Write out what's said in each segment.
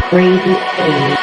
Brady A.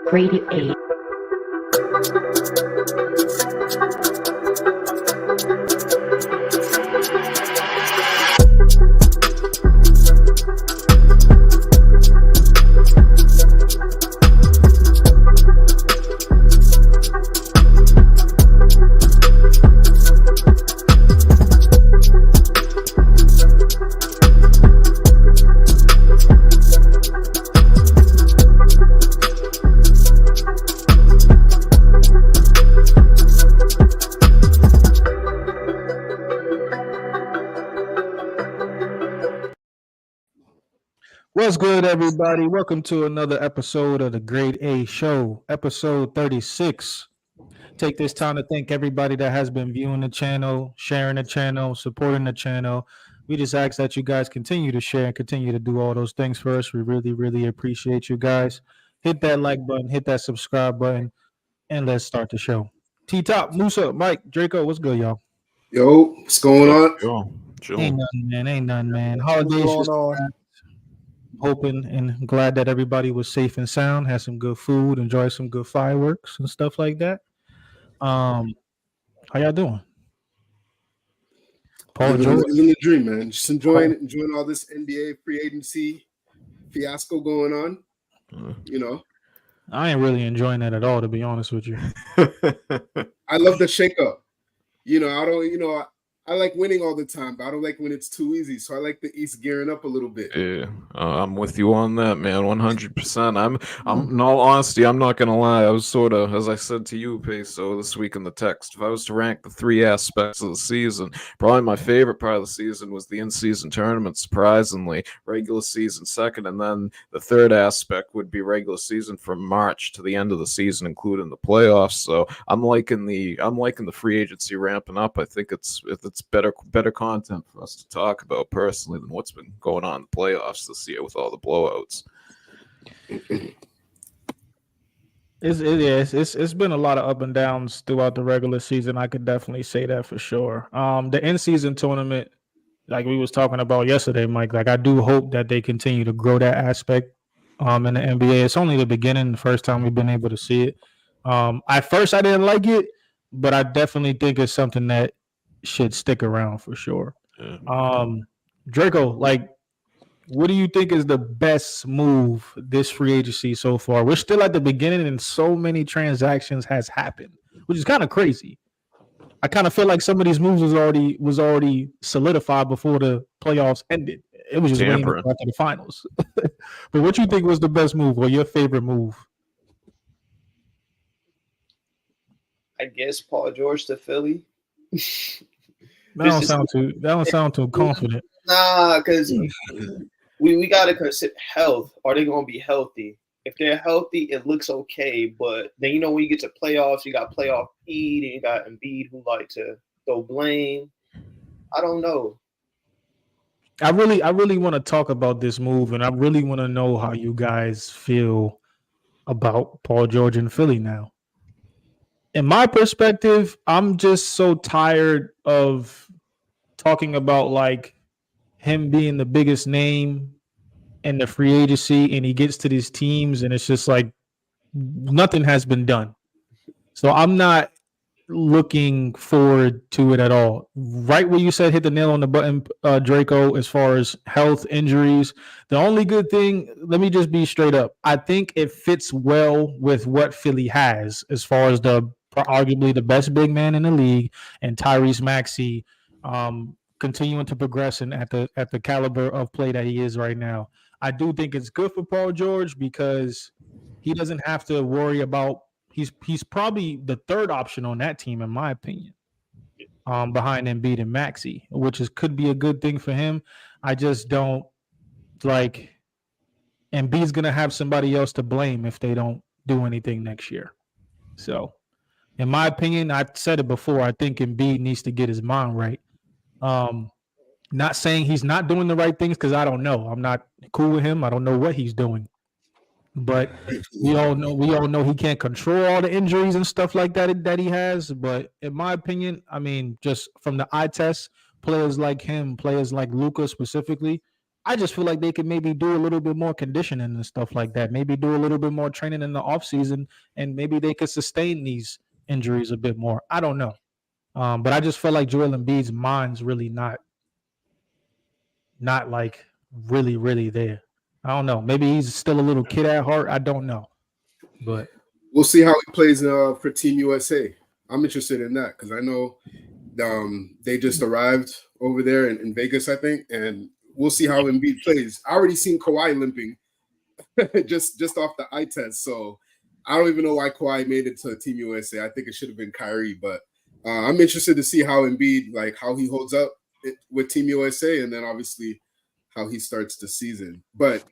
Brady A. What's good, everybody? Welcome to another episode of the Grade A Show, episode 36. Take this time to thank everybody that has been viewing the channel, sharing the channel, supporting the channel. We just ask that you guys continue to share and continue to do all those things for us. We really, really appreciate you guys. Hit that like button, hit that subscribe button, and let's start the show. T-Top, Musa, Mike, Draco, what's good, y'all? Yo, what's going on? Ain't nothing, man. Ain't nothing, man. What's Holidays going just on? hoping and glad that everybody was safe and sound, had some good food, enjoyed some good fireworks and stuff like that. How y'all doing? Paul George. Living the dream, man. Just enjoying all this NBA free agency fiasco going on. You know, I ain't really enjoying that at all, to be honest with you. I love the shakeup. I like winning all the time, but I don't like when it's too easy. So I like the East gearing up a little bit. Yeah, I'm with you on that, man. 100%. I'm. In all honesty, I'm not gonna lie. I was sort of, as I said to you, Peso, this week in the text. If I was to rank the three aspects of the season, probably my favorite part of the season was the in-season tournament. Surprisingly, regular season second, and then the third aspect would be regular season from March to the end of the season, including the playoffs. So I'm liking the free agency ramping up. I think it's better content for us to talk about personally than what's been going on in the playoffs this year with all the blowouts. It's been a lot of up and downs throughout the regular season. I could definitely say that for sure. The in-season tournament, like we was talking about yesterday, Mike, like I do hope that they continue to grow that aspect in the NBA. It's only the beginning, the first time we've been able to see it. At first I didn't like it, but I definitely think it's something that should stick around for sure. Yeah. Draco, like, what do you think is the best move this free agency so far? We're still at the beginning and so many transactions has happened, which is kind of crazy. I kind of feel like some of these moves was already solidified before the playoffs ended. It was just waiting after the finals. But what you think was the best move or your favorite move? I guess Paul George to Philly. That don't sound too confident. Nah, because we gotta consider health. Are they gonna be healthy? If they're healthy, it looks okay. But then when you get to playoffs, you got playoff Embiid and you got Embiid who like to throw blame. I don't know. I really want to talk about this move, and I really want to know how you guys feel about Paul George in Philly now. In my perspective, I'm just so tired of talking about like him being the biggest name in the free agency, and he gets to these teams, and it's just like nothing has been done. So I'm not looking forward to it at all. Right where you said hit the nail on the button, Draco, as far as health, injuries. The only good thing, let me just be straight up, I think it fits well with what Philly has as far as arguably the best big man in the league and Tyrese Maxey continuing to progress and at the caliber of play that he is right now. I do think it's good for Paul George because he doesn't have to worry about he's probably the third option on that team, in my opinion. Behind Embiid and Maxey, which could be a good thing for him. I just don't like Embiid's gonna have somebody else to blame if they don't do anything next year. So, in my opinion, I said it before. I think Embiid needs to get his mind right. Not saying he's not doing the right things because I don't know. I'm not cool with him. I don't know what he's doing. But we all know he can't control all the injuries and stuff like that he has. But in my opinion, I mean, just from the eye test, players like him, players like Luka specifically, I just feel like they could maybe do a little bit more conditioning and stuff like that. Maybe do a little bit more training in the offseason, and maybe they could sustain these injuries a bit more. I don't know. But I just feel like Joel Embiid's mind's really not like really there. I don't know. Maybe he's still a little kid at heart. I don't know. But we'll see how he plays for Team USA. I'm interested in that because I know they just arrived over there in Vegas, I think, and we'll see how Embiid plays. I already seen Kawhi limping just off the eye test, so I don't even know why Kawhi made it to Team USA. I think it should have been Kyrie, but I'm interested to see how Embiid, like how he holds up with Team USA, and then obviously how he starts the season. But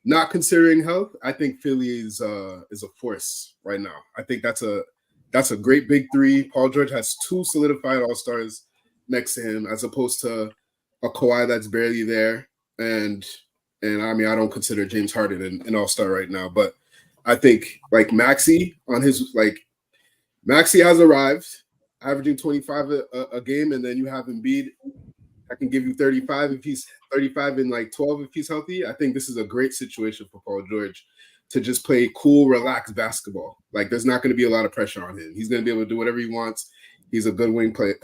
not considering health, I think Philly is a force right now. I think that's a great big three. Paul George has two solidified all-stars next to him, as opposed to a Kawhi that's barely there. And I mean, I don't consider James Harden an all-star right now, but I think like Maxey has arrived, averaging 25 a game, and then you have Embiid. I can give you 35 if he's 35 and like 12 if he's healthy. I think this is a great situation for Paul George to just play cool, relaxed basketball. Like there's not going to be a lot of pressure on him. He's going to be able to do whatever he wants. He's a good wing player.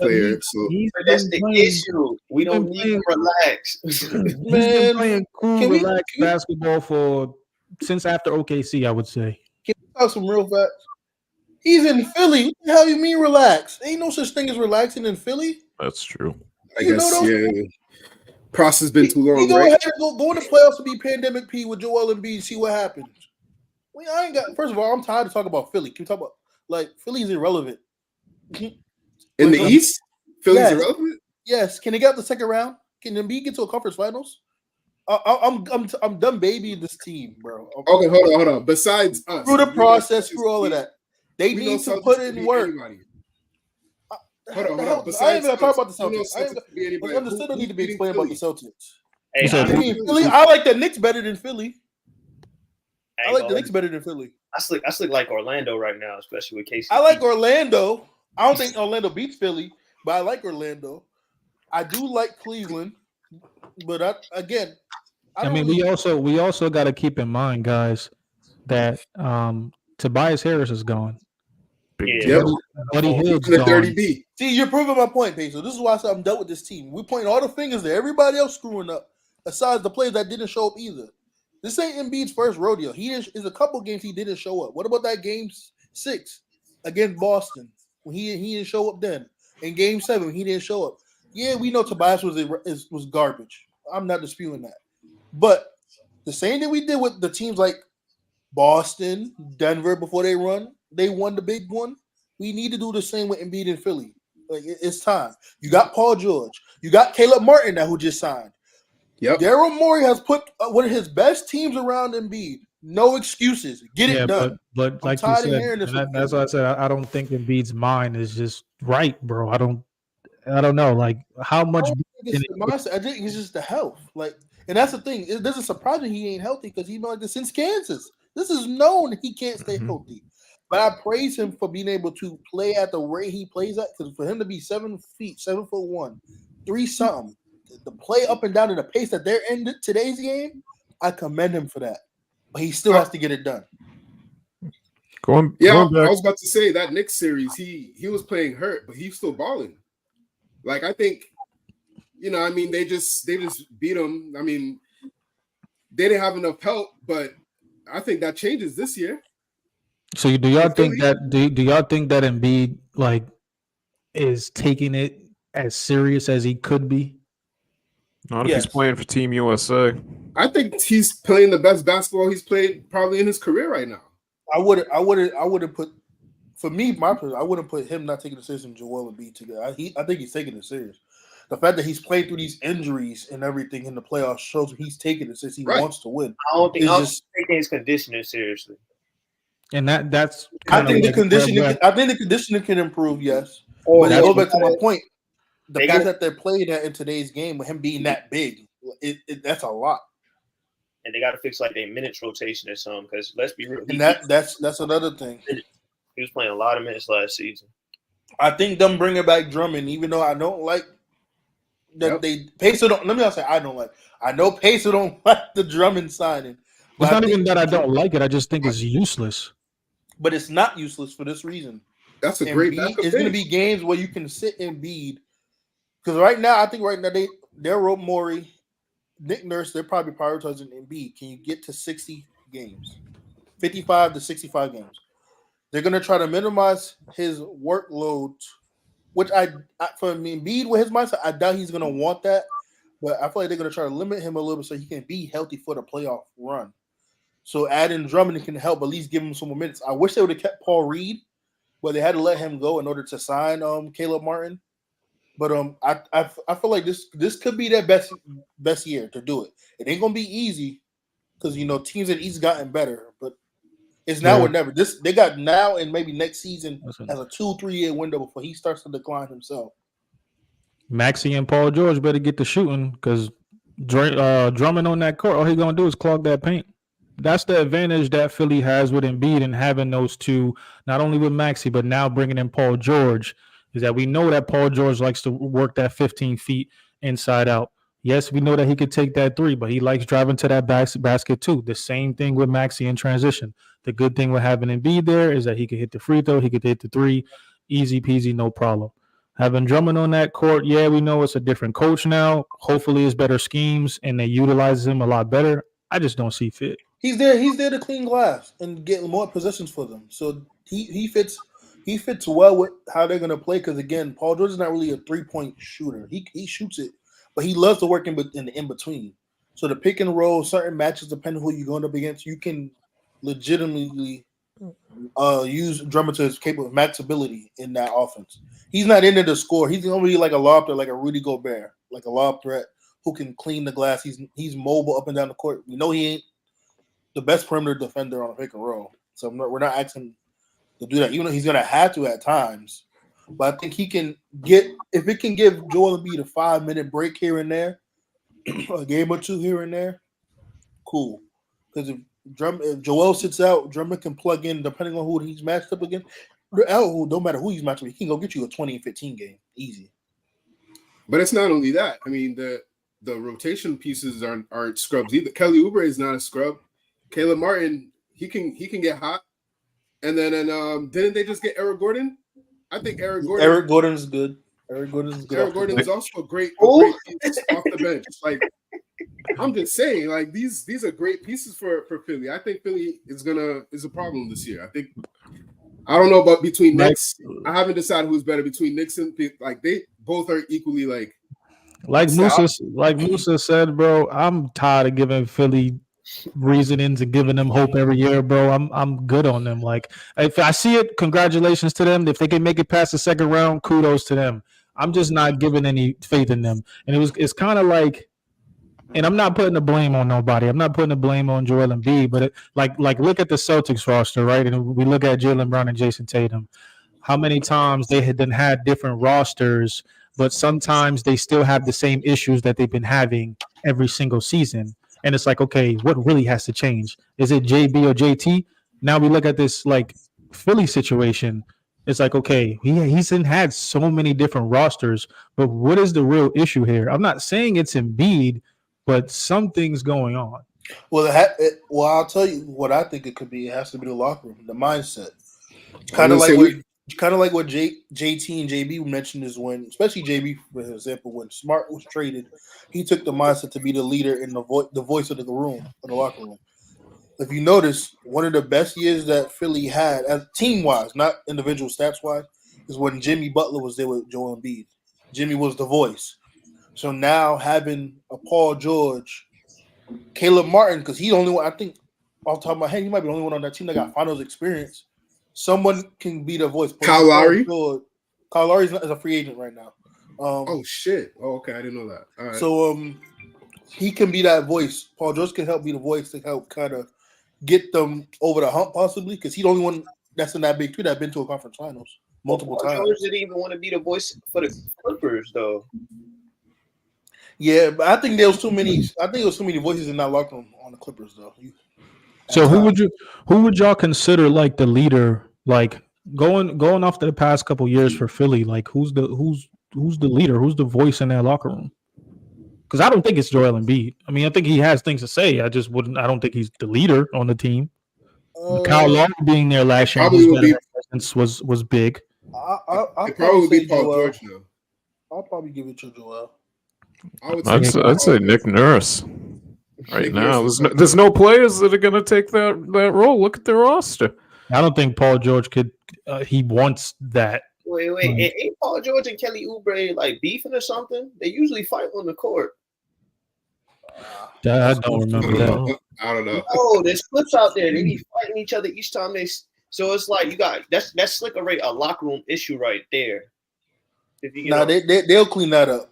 So that's the issue. We don't need to relax. He's been playing cool, relaxed basketball since after OKC, I would say. Can we talk some real facts? He's in Philly. What the hell you mean relax? Ain't no such thing as relaxing in Philly. That's true. I guess, yeah. Process been too long, go right? ahead and go in the playoffs to be pandemic P with Joel Embiid, see what happens. I ain't got. First of all, I'm tired of talking about Philly. Can we talk about like Philly's irrelevant? In the East, Philly's irrelevant. Yes. Can they get out the second round? Can Embiid get to a conference finals? I'm done babying this team, bro. Okay, hold on. Besides us, through the process, through all of that, they need to put in work. Hold on. I ain't gonna talk about the Celtics. I still don't need to be explained about the Celtics. Hey, Philly. I like the Knicks better than Philly. I like the Knicks better than Philly. I still like Orlando right now, especially with KCP. I like Orlando. I don't think Orlando beats Philly, but I like Orlando. I do like Cleveland, but we also got to keep in mind, guys, that Tobias Harris is gone. Buddy Hield's gone. 30B. See, you're proving my point, Peso. This is why I said I'm done with this team. We point all the fingers there. Everybody else screwing up, aside the players that didn't show up either. This ain't Embiid's first rodeo. Is a couple games he didn't show up. What about that game 6 against Boston when he didn't show up then? In game 7 he didn't show up. Yeah, we know Tobias was garbage. I'm not disputing that. But the same thing we did with the teams like Boston, Denver before they won the big one. We need to do the same with Embiid in Philly. Like it's time. You got Paul George. You got Caleb Martin now who just signed. Yep. Daryl Morey has put one of his best teams around Embiid. No excuses. Get it done. But like you said, that's why I said I don't think Embiid's mind is just right, bro. I don't know. Like how much? I think it's just the health. Like, and that's the thing. It doesn't surprise me he ain't healthy because he's been like this since Kansas. This is known he can't stay healthy. But I praise him for being able to play at the rate he plays at. Because for him to be 7'1", 3 something, to play up and down at the pace that they're in today's game, I commend him for that. But he still has to get it done. Going back. I was about to say that Knicks series, he was playing hurt, but he's still balling. Like I think, I mean, they just beat him. I mean, they didn't have enough help, but I think that changes this year. So do y'all think that Embiid like is taking it as serious as he could be? Not if Yes. he's playing for Team USA. I think he's playing the best basketball he's played probably in his career right now. I would put, for me, I wouldn't put him not taking it serious and Joel Embiid together. I think he's taking it serious. The fact that he's played through these injuries and everything in the playoffs shows he's taking it since he wants to win. I don't think It's taking his conditioning seriously. And that's I kind think the of conditioning can improve, yes. Or But it goes back to my point. The They fact gotta- that they're playing that in today's game with him being that big, that's a lot. and they got to fix like their minutes rotation or something. Because let's be real, And that's another thing. he was playing a lot of minutes last season. I think them bringing back Drummond, even though I don't like that Peso don't. Let me not say I don't like. I know Peso don't like the Drummond signing. It's But not I even think that I don't like it. I just think it's useless. But it's not useless for this reason. That's a great Embiid, backup. it's going to be games where you can sit Embiid. Because right now they're Rob Morey, Nick Nurse, they're probably prioritizing Embiid. Can you get to 60 games? 55 to 65 games. They're going to try to minimize his workload, which for me, Embiid with his mindset, I doubt he's going to want that. But I feel like they're going to try to limit him a little bit so he can be healthy for the playoff run. So adding Drummond can help at least give him some more minutes. I wish they would have kept Paul Reed, but they had to let him go in order to sign Caleb Martin. But I feel like this could be their best year to do it. It ain't gonna be easy because teams in the East gotten better, but it's now or never. They got now and maybe next season as a 2-3 year window before he starts to decline himself. Maxey and Paul George better get to shooting because Drummond on that court, all he gonna do is clog that paint. That's the advantage that Philly has with Embiid and having those two, not only with Maxey, but now bringing in Paul George, is that we know that Paul George likes to work that 15 feet inside out. Yes, we know that he could take that three, but he likes driving to that basket too. The same thing with Maxey in transition. The good thing with having Embiid there is that he could hit the free throw, he could hit the three, easy peasy, no problem. Having Drummond on that court, yeah, we know it's a different coach now. Hopefully it's better schemes and they utilize him a lot better. I just don't see fit. He's there to clean glass and get more possessions for them. So he fits well with how they're gonna play. Because again, Paul George is not really a 3-point shooter. He shoots it, but he loves to work in the in between. So the pick and roll, certain matches, depending on who you're going up against, you can legitimately use Drummond to his capable max ability in that offense. He's not into the score. He's gonna be like a lob threat, like a Rudy Gobert, like a lob threat who can clean the glass. He's mobile up and down the court. We know he ain't the best perimeter defender on a pick and roll. So we're not asking him to do that, even though he's going to have to at times. But I think he can if it can give Joel Embiid a 5-minute break here and there, a game or two here and there, cool. Because if Joel sits out, Drummond can plug in depending on who he's matched up against. No matter who he's matched up, he can go get you a 20 and 15 game. Easy. But it's not only that. I mean, the rotation pieces aren't scrubs either. Kelly Oubre is not a scrub. Caleb Martin, he can get hot. And then didn't they just get Eric Gordon? I think Eric Gordon is good. Eric Gordon is also a great piece off the bench. Like, I'm just saying, like these are great pieces for Philly. I think Philly is a problem this year. I don't know about between Knicks. I haven't decided who's better between Knicks and like they both are equally like Musa said, bro. I'm tired of giving Philly reasonings and giving them hope every year, bro. I'm good on them. Like if I see it, congratulations to them. If they can make it past the second round, kudos to them. I'm just not giving any faith in them. And it's kind of like, and I'm not putting the blame on nobody. I'm not putting the blame on Joel Embiid, but like look at the Celtics roster, right? And we look at Jaylen Brown and Jason Tatum. How many times they had different rosters, but sometimes they still have the same issues that they've been having every single season. And it's like, okay, what really has to change? Is it JB or JT? Now we look at this like Philly situation. It's like, okay, he's had so many different rosters, but what is the real issue here? I'm not saying it's Embiid, but something's going on. Well, I'll tell you what I think it could be. It has to be the locker room, the mindset. Kind of like what JT and JB mentioned is when, especially JB, for example, when Smart was traded, he took the mindset to be the leader and the voice of the room, of the locker room. If you notice, one of the best years that Philly had, as team-wise, not individual stats-wise, is when Jimmy Butler was there with Joel Embiid. Jimmy was the voice. So now having a Paul George, Caleb Martin, because he's the only one, I think, off the top of my head, he might be the only one on that team that got finals experience. Someone can be the voice. Kyle Lowry? Kyle Lowry is a free agent right now. Oh, shit. Oh, okay. I didn't know that. All right. So he can be that voice. Paul George can help be the voice to help kind of get them over the hump, possibly, because he's the only one that's in that big three that's been to a conference finals multiple times. George didn't even want to be the voice for the Clippers, though. Yeah, but I think there was too many. I think there was too many voices in that locker room on the Clippers, though. So who would y'all consider like the leader? Like going off the past couple years for Philly, like who's the leader? Who's the voice in that locker room? Because I don't think it's Joel Embiid. I mean, I think he has things to say. I don't think he's the leader on the team. Kyle Lowry being there last year was big. It probably would be Paul George now. I'll probably give it to Joel. I'd say Nick Nurse. Right now, there's no players that are going to take that role. Look at their roster. I don't think Paul George could. He wants that. Wait. Ain't Paul George and Kelly Oubre like beefing or something? They usually fight on the court. I don't remember that. I don't know. Oh, there's clips out there. They be fighting each other each time they. So it's like you got that's like a locker room issue right there. They'll clean that up.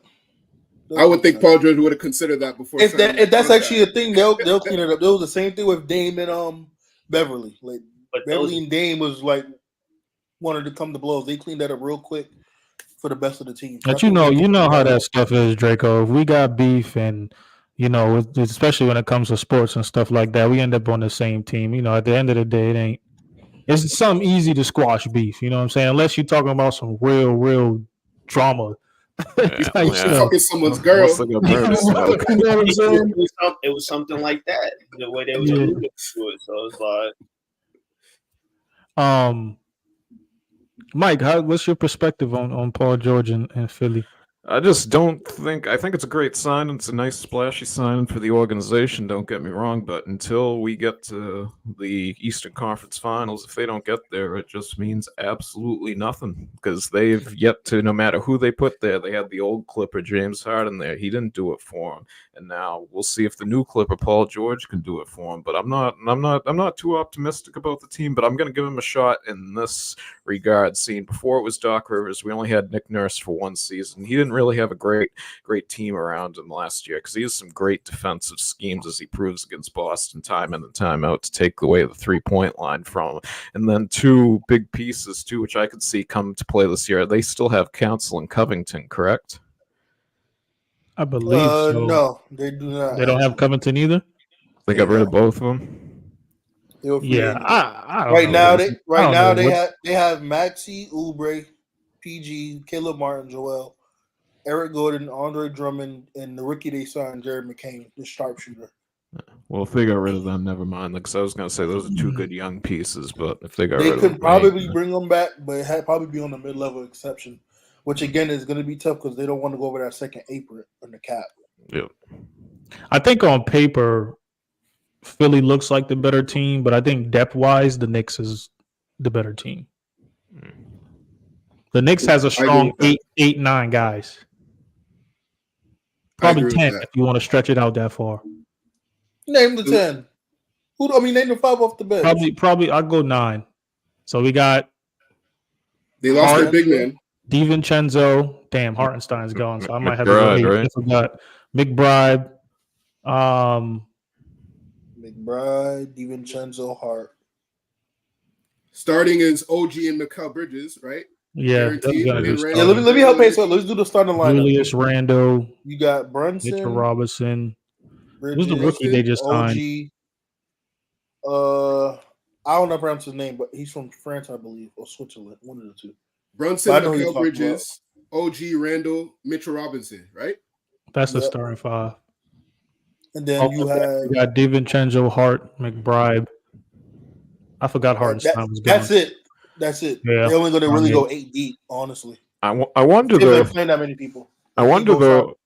I would think Paul George would have considered that before. If that's actually a thing, they'll clean it up. There was the same thing with Dame and Beverly. Like Beverly and Dame was like wanted to come to blows. They cleaned that up real quick for the best of the team. But you know how that stuff is, Draco. If we got beef and especially when it comes to sports and stuff like that, we end up on the same team. At the end of the day, it's something easy to squash beef. You know what I'm saying? Unless you're talking about some real drama. Fucking someone's girl. It was something like that. The way they was alluding to it. So it's like, Mike, what's your perspective on Paul George and Philly? I just don't think. I think it's a great sign. It's a nice, splashy sign for the organization. Don't get me wrong, but until we get to the Eastern Conference Finals, if they don't get there, it just means absolutely nothing because they've yet to. No matter who they put there, they had the old Clipper James Harden there. He didn't do it for him, and now we'll see if the new Clipper Paul George can do it for him. But I'm not too optimistic about the team. But I'm going to give him a shot in this regard. Seeing before it was Doc Rivers, we only had Nick Nurse for one season. He didn't really have a great team around him last year because he has some great defensive schemes as he proves against Boston time in and time out to take away the 3-point line from him. And then two big pieces too, which I could see come to play this year. They still have Council and Covington, correct? I believe so. No, they do not. They don't have Covington either. They got rid of both of them. Yeah, I don't right know. Now they have Maxey, Oubre, PG, Caleb Martin, Joel, Eric Gordon, Andre Drummond, and the rookie they signed, Jared McCain, the sharpshooter. Well, if they got rid of them, never mind. Because I was going to say those are two good young pieces, but if they got rid of them, they could probably bring them back, but it had probably be on the mid-level exception, which again is going to be tough because they don't want to go over that second apron on the cap. Yep. I think on paper, Philly looks like the better team, but I think depth-wise, the Knicks is the better team. The Knicks has a strong 8-9 guys. Probably 10 if you want to stretch it out that far. Name the 10. Name the 5 off the bench. Probably I'll go 9. So we got they lost their big man. DiVincenzo. Damn, Hartenstein's gone, so I might have to go 8. Right? I forgot McBride. McBride, DiVincenzo, Hart. Starting is OG and Mikal Bridges, right? Yeah. Let me help Peso. Let's do the starting lineup. Julius Randle. You got Brunson, Mitchell Robinson. Bridges, Who's the rookie they just signed? I don't know pronounce his name, but he's from France, I believe, or Switzerland. One of the two. Brunson, Mikal Bridges, OG Randle, Mitchell Robinson, right? That's the starting 5. And then you got DiVincenzo, Hart, McBride. I forgot Hartenstein was gone. That's it. Yeah. They're only going to really go 8 deep, honestly. I wonder though. Playing that many people. I wonder though.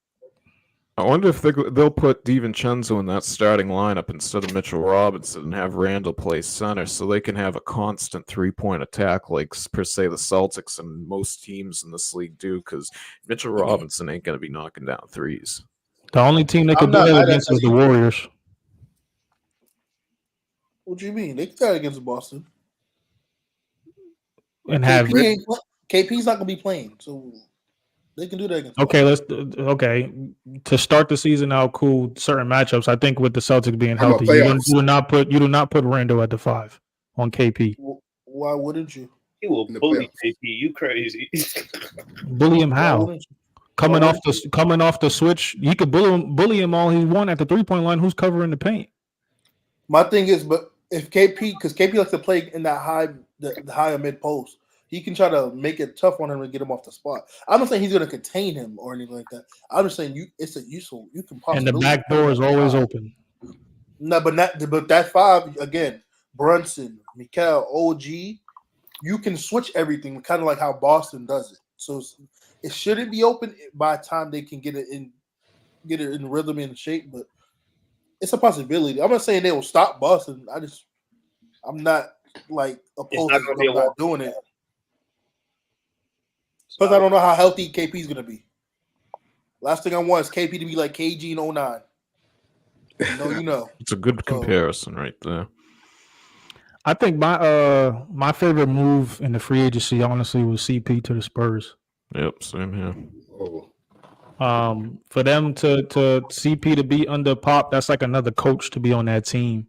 I wonder if they'll put DiVincenzo in that starting lineup instead of Mitchell Robinson and have Randall play center so they can have a constant 3-point attack like, per se, the Celtics and most teams in this league do, because Mitchell Robinson ain't going to be knocking down threes. The only team they I'm could do not that mad at against that is the either. Warriors. What do you mean? They can try against Boston. And have KP's not gonna be playing, so they can do that against okay. To start the season out, cool. Certain matchups, I think, with the Celtics being How about healthy, you playoffs? do not put Randall at the 5 on KP. Boston. Why wouldn't you? He will In the bully playoffs. KP. You crazy? Bully him Why how? wouldn't you? Coming Why off the switch, you could bully him all he want at the 3-point line. Who's covering the paint? My thing is, but if KP, because KP likes to play in that the higher mid post, he can try to make it tough on him and get him off the spot. I'm not saying he's going to contain him or anything like that. I'm just saying it's a useful. You can And the possibly back door is always open. No, but that 5 again. Brunson, Mikal, OG, you can switch everything, kind of like how Boston does it. So it shouldn't be open by the time they can get it in rhythm and shape, but it's a possibility. I'm not saying they will stop Boston. I'm not like opposed to them not doing it. Plus, I don't know how healthy KP is going to be. Last thing I want is KP to be like KG in 09. You know. It's a good comparison right there. I think my favorite move in the free agency, honestly, was CP to the Spurs. Yep, same here. Oh. For them to CP to be under Pop, that's like another coach to be on that team.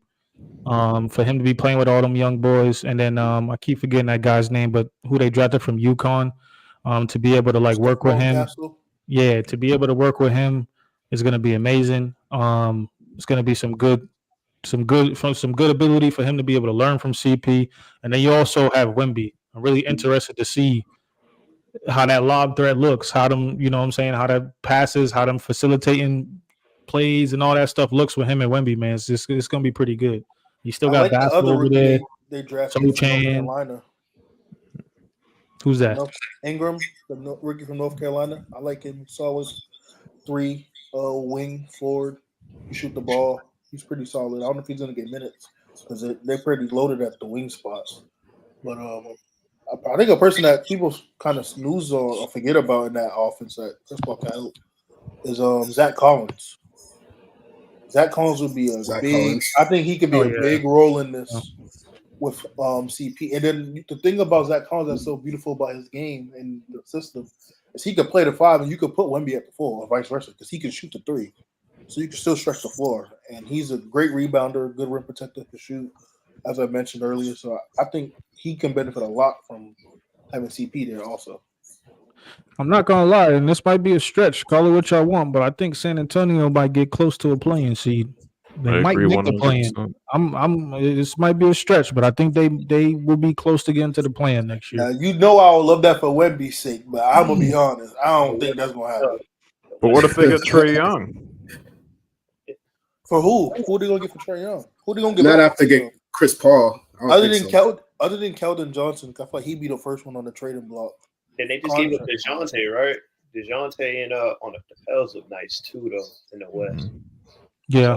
For him to be playing with all them young boys, and then I keep forgetting that guy's name, but who they drafted from UConn, to be able to like work with him. Yeah, to be able to work with him is going to be amazing. It's going to be some good ability for him to be able to learn from CP, and then you also have Wemby. I'm really interested to see how that lob threat looks, how them, you know what I'm saying, how that passes, how them facilitating plays and all that stuff looks with him and Wemby, man. It's going to be pretty good. You still got like the Basketball other over rookie there. they drafted from North Carolina. Who's that? Ingram, the rookie from North Carolina. I like him. Solid 3 wing forward. You shoot the ball. He's pretty solid. I don't know if he's going to get minutes because they're pretty loaded at the wing spots. But I think a person that people kind of snooze or forget about in that offense that Chris Paul can help is Zach Collins. Zach Collins would be I think he could be a big role in this with CP. And then the thing about Zach Collins that's so beautiful about his game and the system is he could play the 5 and you could put Wemby at the 4 or vice versa because he can shoot the 3. So you can still stretch the floor. And he's a great rebounder, good rim protector to shoot, as I mentioned earlier. So I think he can benefit a lot from having CP there also. I'm not going to lie, and this might be a stretch. Call it what y'all want, but I think San Antonio might get close to a playing seed. They might make the play-in. This might be a stretch, but I think they will be close to getting to the play-in next year. Now, you know I would love that for Wemby's sake, but I'm going to be honest. I don't think that's going to happen. But what if they get Trae Young? For who? Who are they going to get for Trae Young? Who are they going to get? Not after get Chris Paul. Other than Keldon Johnson, I feel like he'd be the first one on the trading block. And they just gave up DeJounte, right? DeJounte and on the Pels look nice too, though, in the West. Yeah.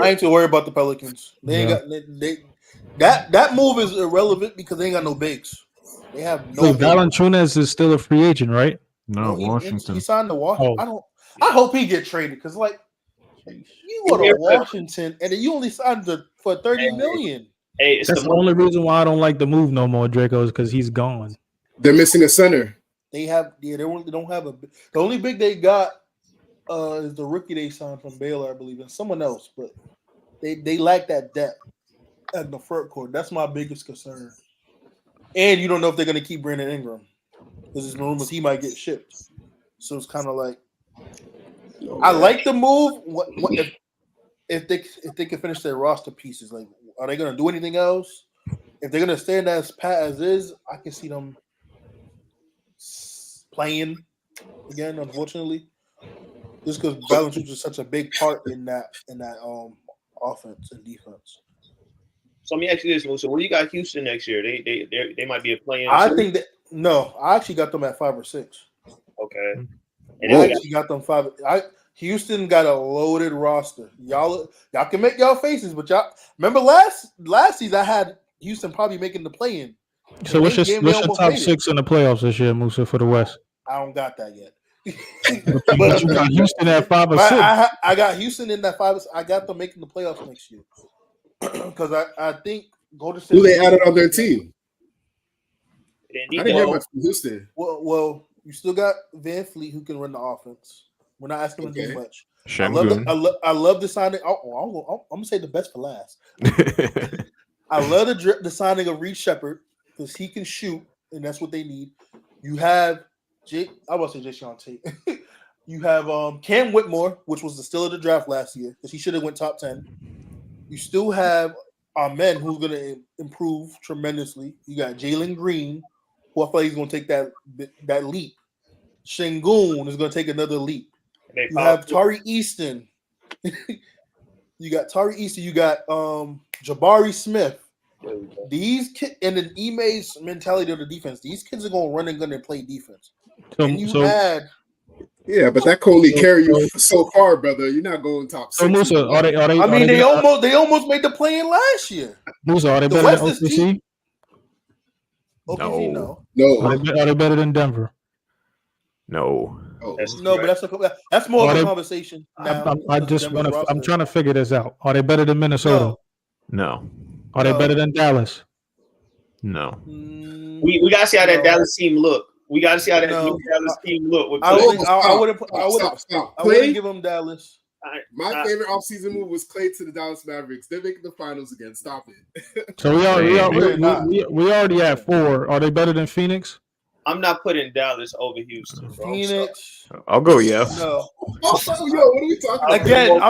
I ain't too worried about the Pelicans. They ain't got that move is irrelevant because they ain't got no bigs. They have no. Valanciunas is still a free agent, right? No, Washington. He signed to Washington. I hope he get traded because like you go to Washington and then you only signed for $30 million. Hey, that's the only reason why I don't like the move no more, Draco, is because he's gone. They're missing a center. They don't have the only big they got is the rookie they signed from Baylor, I believe, and someone else, but they lack that depth at the front court. That's my biggest concern. And you don't know if they're going to keep Brandon Ingram because there's rumors he might get shipped. So it's kind of like I like the move. If they can finish their roster pieces, like are they going to do anything else? If they're going to stand as pat as is, I can see them playing again. Unfortunately, just because Valanciunas is such a big part in that offense and defense. So let me ask you this, Musa. Where you got Houston next year? They might be a play-in. I think that no. I actually got them at 5 or 6. Okay. And I actually got them 5. Houston got a loaded roster. Y'all can make y'all faces, but y'all remember last season I had Houston probably making the play-in. So what's your top 6 in the playoffs this year, Musa, for the West? I don't got that yet. But you got Houston at 5 or 6. I got Houston in that 5. I got them making the playoffs next year because I think Golden State. Who they added on their team? I didn't hear much from Houston. Well, you still got Van Fleet who can run the offense. We're not asking him to do much. Şengün. I love the signing. I'm gonna say the best for last. I love the signing of Reed Shepard because he can shoot, and that's what they need. You have I was going to say Jay Sean Tate. You have Cam Whitmore, which was the steal of the draft last year because he should have went top 10. You still have Amen, who's going to improve tremendously. You got Jalen Green, who I feel like he's going to take that leap. Şengün is going to take another leap. You have Tari Easton. You got Tari Easton. You got Jabari Smith. These kids, and then Ime's mentality of the defense. These kids are going to run and gun and play defense. And you had, but that can only carry you so far, brother. You're not going top 6. So Musa, are they? They almost made the play-in last year. Musa, are they better than OKC? OKC, no. Are they better than Denver? No. But that's more of a conversation. Now, I'm trying to figure this out. Are they better than Minnesota? No. Are they better than Dallas? No. We gotta see how that Dallas team look. We gotta see how that Dallas team look. I wouldn't give them Dallas. My favorite offseason move was Klay to the Dallas Mavericks. They're making the finals again. Stop it. So we already have 4. Are they better than Phoenix? I'm not putting Dallas over Houston. Bro. Phoenix. I'll go yes. No. What are we talking about? Again,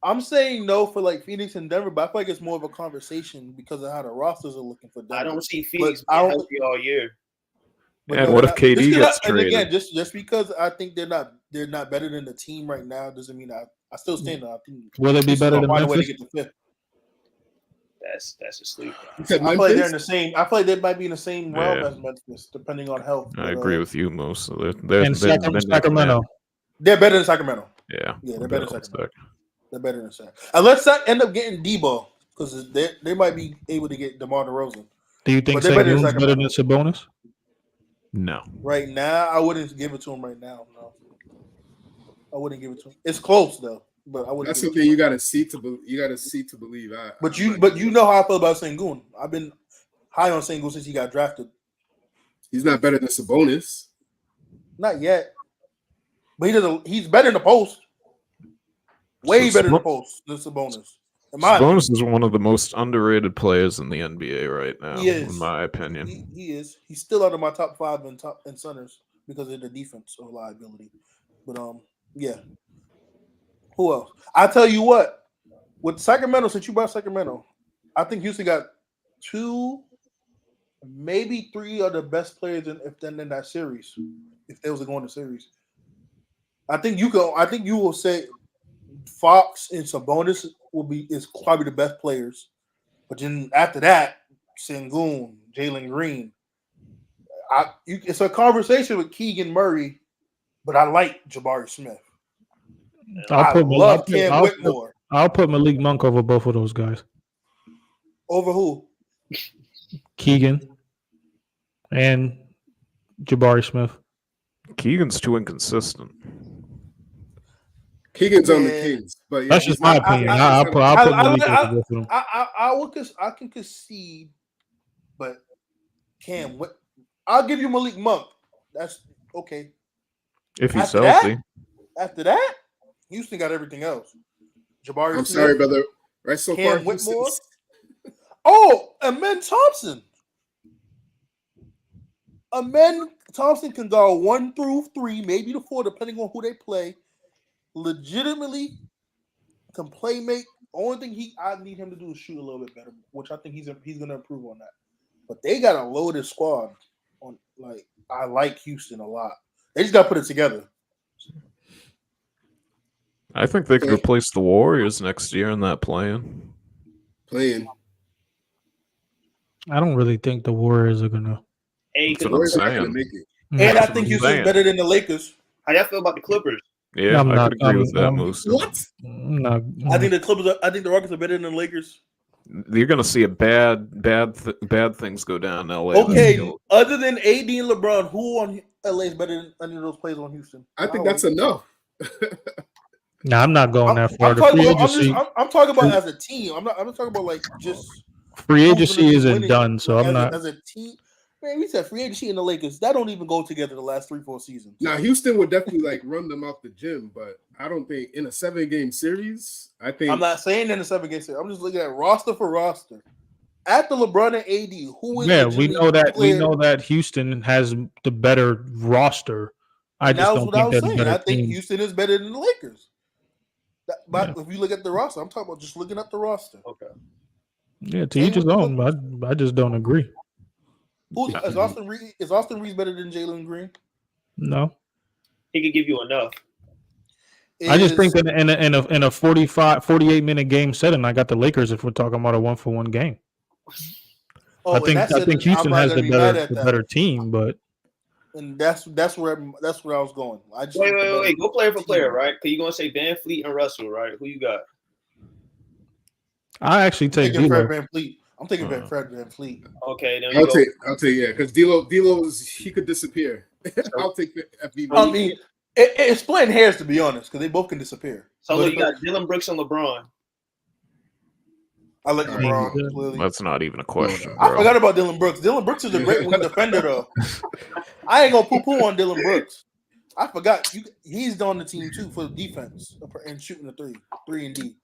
I'm saying no for like Phoenix and Denver, but I feel like it's more of a conversation because of how the rosters are looking for Denver. I don't see Phoenix being healthy all year. And what if KD gets traded? And again, just because I think they're not better than the team right now doesn't mean I still stand on. I think will they be better than Memphis? To get the 5th. That's a sleep. I feel like they're in the same. I feel like they might be in the same realm as Memphis, depending on health. I agree with you, Moose. Sacramento. They're better than Sacramento. Yeah, they're better than Sacramento. They're better than Sacramento. Unless I end up getting Debo, because they might be able to get DeMar DeRozan. Do you think Şengün's better than Sabonis? No. Right now, I wouldn't give it to him right now. No, I wouldn't give it to him. It's close though, but I wouldn't. That's something you got to see to believe. But you know how I feel about Şengün. I've been high on Şengün since he got drafted. He's not better than Sabonis. Not yet, but he's better in the post. Way better in the post than Sabonis. Sabonis is one of the most underrated players in the NBA right now, in my opinion. He is. He's still under my top 5 in centers because of the defense reliability. But yeah. Who else? I tell you what, with Sacramento, since you brought Sacramento, I think Houston got 2, maybe 3 of the best players in that series. If they was going to series, I think you will say Fox and Sabonis is probably the best players, but then after that, Şengün, Jalen Green. It's a conversation with Keegan Murray, but I like Jabari Smith. I love Cam Whitmore. I'll put Malik Monk over both of those guys. Over who? Keegan and Jabari Smith. Keegan's too inconsistent. Keegan's on the Kings, but that's just my opinion. I'll put Malik over both of them. I can concede, but I'll give you Malik Monk. That's okay. If he's healthy. After that, Houston got everything else. Jabari I'm Smith, sorry, brother. Right so Cam far, Whitmore. Oh, Amen Thompson. Amen Thompson can go 1 through 3, maybe to 4, depending on who they play. Legitimately can play make. Only thing I need him to do is shoot a little bit better, which I think he's going to improve on that. But they got a loaded squad. I like Houston a lot. They just got to put it together. I think they could replace the Warriors next year in that playing. I don't really think the Warriors are gonna. Hey, the Warriors are gonna make it. And I think Houston's better than the Lakers. How y'all feel about the Clippers? Yeah, I'm I not. could agree with that, Moose. What? I'm not. I think the Clippers. I think the Rockets are better than the Lakers. You're gonna see a bad things go down in LA. Okay, other than AD and LeBron, who on LA is better than any of those players on Houston? I think that's enough. Nah, I'm not going that far. I'm The talking free about. agency, I'm talking about as a team. I'm not talking about like just free who's agency gonna be isn't winning. done, so Like, I'm not. as a team. Man, we said free agency and the Lakers. That don't even go together the last 3-4 seasons. Now Houston would definitely like run them out the gym, but I don't think in a 7-game series. I think I'm not saying in the 7-game series. I'm just looking at roster for roster. After LeBron and AD, who is Yeah, we know that. We clear? know that Houston has the better roster. I And just that was don't what I think was they're the saying. better I think team. Houston is better than the Lakers. But Yeah. if you look at the roster, I'm talking about just looking at the roster. Okay. Yeah, to Same each his with the own. I just don't agree. Is Austin Reed? Is Austin Reed better than Jalen Green? No, He could give you enough. I just think in a 48 minute game setting, I got the Lakers. If we're talking about a 1-for-1 game, I think Houston has the better team, but and that's where I was going. I just Wait. Go player for player, right? Because you're gonna say Van Fleet and Russell, right? Who you got? I actually take taking Fred D'Lo. Van Fleet. I'm taking Fred Van Fleet. Okay, then I'll take yeah, because D'Lo he could disappear. I'll take the FVB. I mean, it's splitting hairs to be honest, because they both can disappear. So look, you got Dylan Brooks and LeBron. I like LeBron. Clearly. That's not even a question. I Bro. forgot about Dylan Brooks. Dylan Brooks is a great wing defender, though. I ain't gonna poo-poo on Dylan Brooks. I forgot he's on the team too for defense and shooting the 3 and D.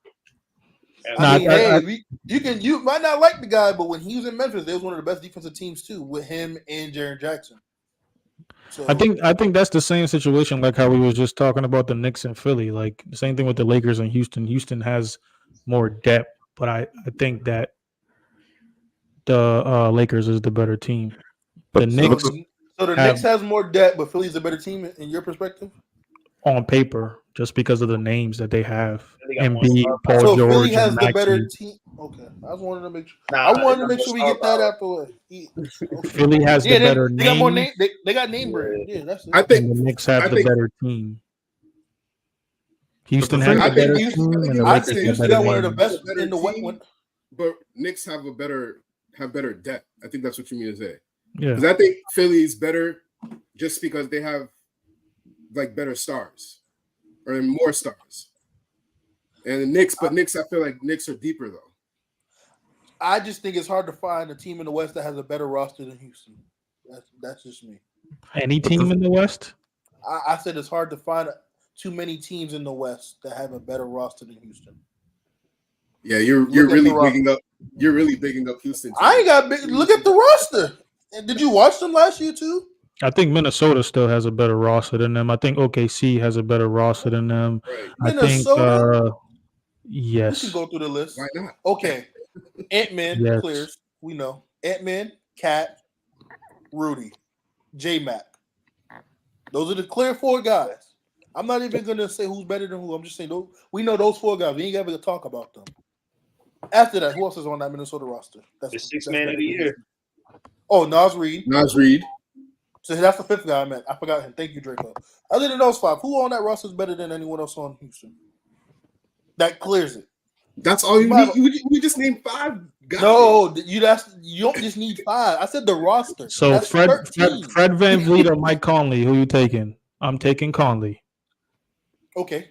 You might not like the guy, but when he was in Memphis, they was one of the best defensive teams too, with him and Jaren Jackson. So I think that's the same situation like how we was just talking about the Knicks and Philly. Like the same thing with the Lakers and Houston. Houston has more depth, but I think that the Lakers is the better team. The Knicks So the Knicks has more depth, but Philly's a better team in your perspective? On paper, just because of the names that they have. got Embiid, Paul So George, Philly has and the better Maxey. team. Okay. I just wanted to make sure. Nah, I wanted to make sure we get that out the way. Okay. Philly has the better they name. got more name. They got name brand. Yeah, that's it. I think And the Knicks have the better team. Houston has I the think better Houston- team, and the I Lakers think have Houston better got one of the name. best Better in the West. team. But Knicks have better depth. I think that's what you mean to say. Yeah, Because I think Philly's better just because they have like better stars or more stars. And the Knicks, but Knicks, I feel like Knicks are deeper though. I just think it's hard to find a team in the West that has a better roster than Houston. That's just me. any team in the West. I said it's hard to find too many teams in the West that have a better roster than Houston. Yeah, you're really bigging up. You're really bigging up Houston. I ain't got big. Look at the roster. And did you watch them last year too? I think Minnesota still has a better roster than them. I think OKC has a better roster than them. Right. I think Minnesota? yes. We can go through the list. Why not? Okay. Ant-Man Yes. clears. We know. Ant-Man, Cat, Rudy, J-Mac. Those are the clear 4 guys. I'm not even going to say who's better than who. I'm just saying we know those 4 guys. We ain't got to talk about them. After that, who else is on that Minnesota roster? The 6th man of the year. Oh, Nas Reed. Nas Reed. So that's the 5th guy I meant. I forgot him. Thank you, Draco. Other than those 5, who on that roster is better than anyone else on Houston? That clears it. That's all you need. You just named 5 guys. No, you don't just need 5. I said the roster. So That's Fred 13. Van Vliet or Mike Conley, who you taking? I'm taking Conley. Okay.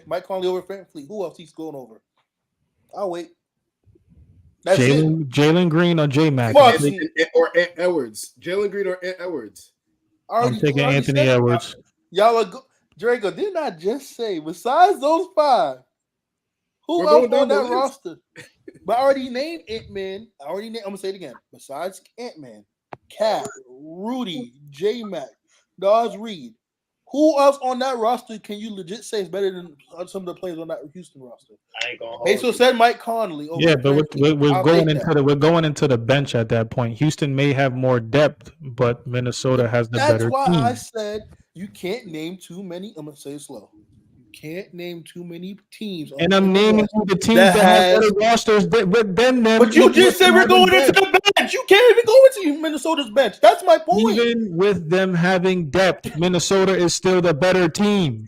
Mike Conley over Van Fleet. Who else he's going over? I'll wait. That's it. Jalen Green or J-Mac? Well, Or Ant Edwards. Jalen Green or Ant Edwards. I'm taking Anthony Edwards. Y'all are Draco, didn't I just say besides those 5? Who We're else going down on the that list. roster? But I already named Ant-Man. I'm gonna say it again. Besides Ant-Man, Cat, Rudy, J-Mac, Nas Reed. Who else on that roster can you legit say is better than some of the players on that Houston roster? I ain't gonna hold Peso said Mike Conley. Yeah, but we're going into the bench at that point. Houston may have more depth, but Minnesota has the better That's why team. I said you can't name too many. I'm gonna say it slow. You can't name too many teams. And I'm naming you the teams that that have has- better rosters with them. But you just said we're going into the bench. You can't even go into Minnesota's bench. That's my point. Even with them having depth, Minnesota is still the better team.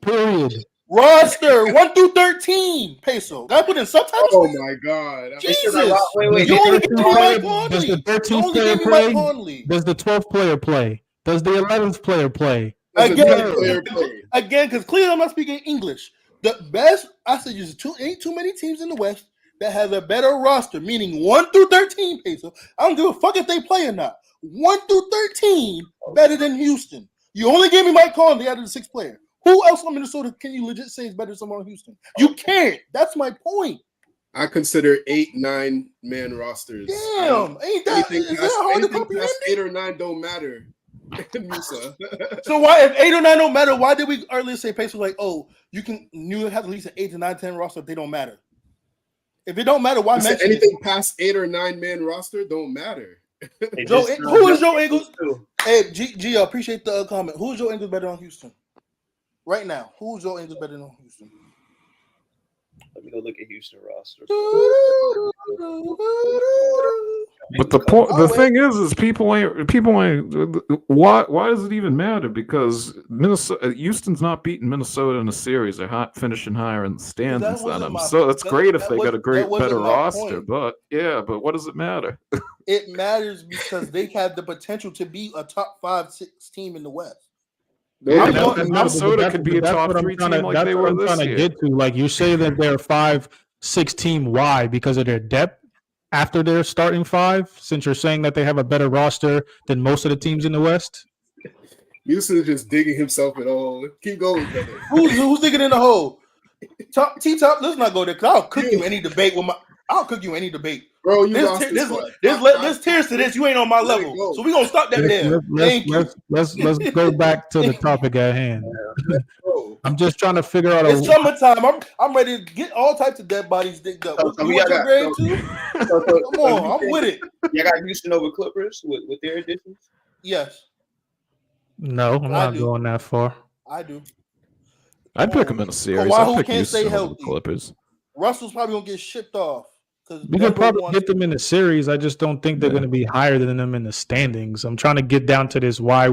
Period. Roster 1 through 13. Peso. Got to put in subtitles. Oh my God! Jesus. Wait. You only give me Mike Does the Conley. 13th player play? Does the 12th player play? Does the 11th player play? Again, because clearly I'm not speaking English. The best, I said, ain't too many teams in the West that has a better roster, meaning 1 through 13, Peso. I don't give a fuck if they play or not. 1 through 13 better than Houston. You only gave me Mike Conley out of the 6th player. Who else from Minnesota can you legit say is better than someone in Houston? You can't. That's my point. I consider 8-9 man rosters. Damn, ain't that hard to comprehend? 8 or 9 don't matter. Musa. So why, if 8 or 9 don't matter, why did we earlier say Pacers like, oh, you have at least an 8 to 9, 10 roster if they don't matter? If it don't matter, why mention anything past 8 or 9 man roster don't matter? Who is Joe Ingles? Hey, G, I appreciate the comment. Who is Joe Ingles better on Houston? Right now, who's Joe Ingles better than Houston? Let me go look at Houston roster. But the thing is people ain't. Why does it even matter? Because Houston's not beating Minnesota in a series. They're finishing higher in the standings than them. So that's great if they got a better roster. But what does it matter? It matters because they have the potential to be a top 5-6 team in the West. Minnesota could be a top 3 team like they were this year. Get to. Like you say that they're a 5-6 team. Why? Because of their depth after their starting 5. Since you're saying that they have a better roster than most of the teams in the West. Houston is just digging himself in a hole. Keep going, brother. Who's digging in the hole? T-Top, let's not go there because I'll cook you any debate with my. I'll cook you any debate. Bro, you lost this one. There's tears to this. You ain't on my level. So we're going to stop that there. Let's go back to the topic at hand. I'm just trying to figure out. It's summertime. I'm ready to get all types of dead bodies digged up. So you want your grade too? Come on, I'm with it. You got Houston over Clippers with their additions? Yes. No, I'm not going that far. I do. I'd pick them in a series. I'd pick Houston over the Clippers. Russell's probably going to get shipped off. We can probably get them in the series. I just don't think they're going to be higher than them in the standings. I'm trying to get down to this. Why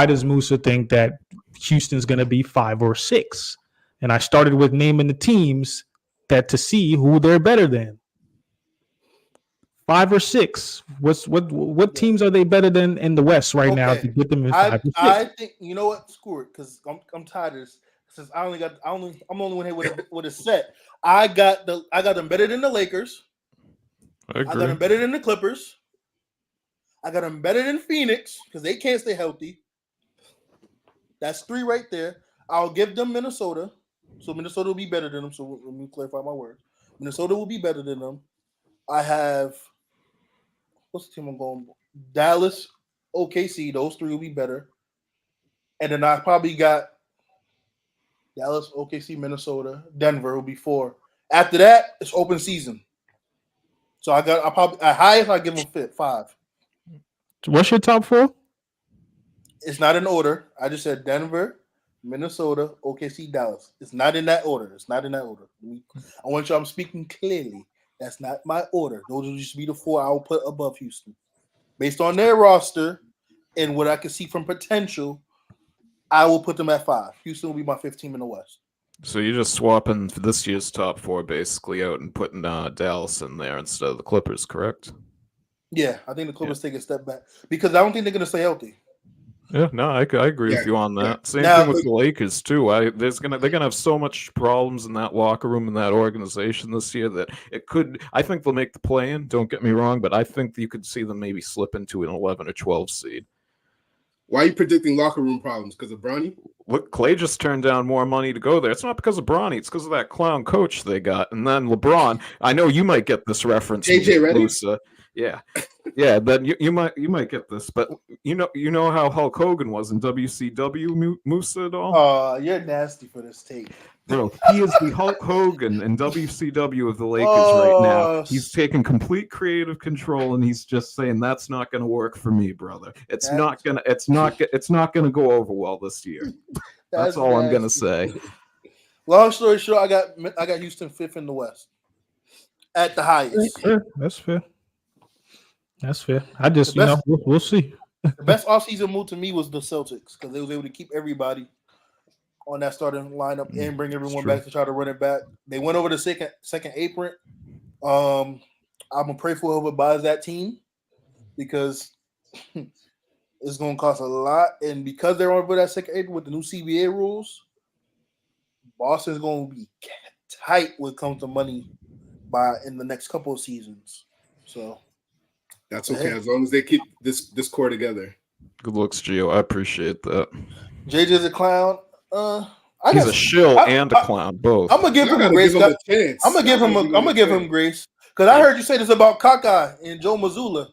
does Musa think that Houston's going to be 5 or 6? And I started with naming the teams to see who they're better than. 5 or 6. What teams are they better than in the West right now to get them in 5 or 6? I think you know what, screw it, because I'm tired of this. Since I'm the only one here with a set. I got them better than the Lakers. I agree. I got them better than the Clippers. I got them better than Phoenix because they can't stay healthy. That's 3 right there. I'll give them Minnesota. So Minnesota will be better than them. So let me clarify my words. Minnesota will be better than them. I have what's the team I'm going? Dallas, OKC. Those 3 will be better. And then I probably got Dallas, OKC, Minnesota, Denver will be 4. After that, it's open season. So I probably at highest I give them 5. What's your top 4? It's not in order. I just said Denver, Minnesota, OKC, Dallas. It's not in that order. I want you. I'm speaking clearly. That's not my order. Those will just be the 4 I will put above Houston, based on their roster and what I can see from potential. I will put them at 5. Houston will be my 5th team in the West. So you're just swapping this year's top 4 basically out and putting Dallas in there instead of the Clippers, correct? Yeah, I think the Clippers take a step back because I don't think they're going to stay healthy. Yeah, no, I agree with you on that. Same thing with the Lakers too. They're gonna have so much problems in that locker room and that organization this year that it could. I think they'll make the play-in. Don't get me wrong, but I think you could see them maybe slip into an 11 or 12 seed. Why are you predicting locker room problems? Because of Bronny? Look, Clay just turned down more money to go there. It's not because of Bronny. It's because of that clown coach they got. And then LeBron. I know you might get this reference. JJ Redick? Yeah. Then you might get this. But you know how Hulk Hogan was in WCW, Musa at all? You're nasty for this tape. Bro, he is the Hulk Hogan in WCW of the Lakers right now. He's taking complete creative control, and he's just saying that's not going to work for me, brother. It's not gonna go over well this year. That's all I'm going to say. Long story short, I got Houston 5th in the West at the highest. That's fair. That's fair. I just, The best- we'll see. The best offseason move to me was the Celtics because they was able to keep everybody on that starting lineup and bring everyone back to try to run it back. They went over the second apron. I'm gonna pray for whoever buys that team because it's gonna cost a lot, and because they're over that second apron with the new CBA rules, Boston's gonna be tight when it comes to money in the next couple of seasons. So that's okay as long as they keep this core together. Good looks, Gio. I appreciate that. JJ's a clown. He's a shill and a clown, both. I'm gonna give him a grace. I'm gonna give him grace because I heard you say this about Kaká and Joe Mazzulla,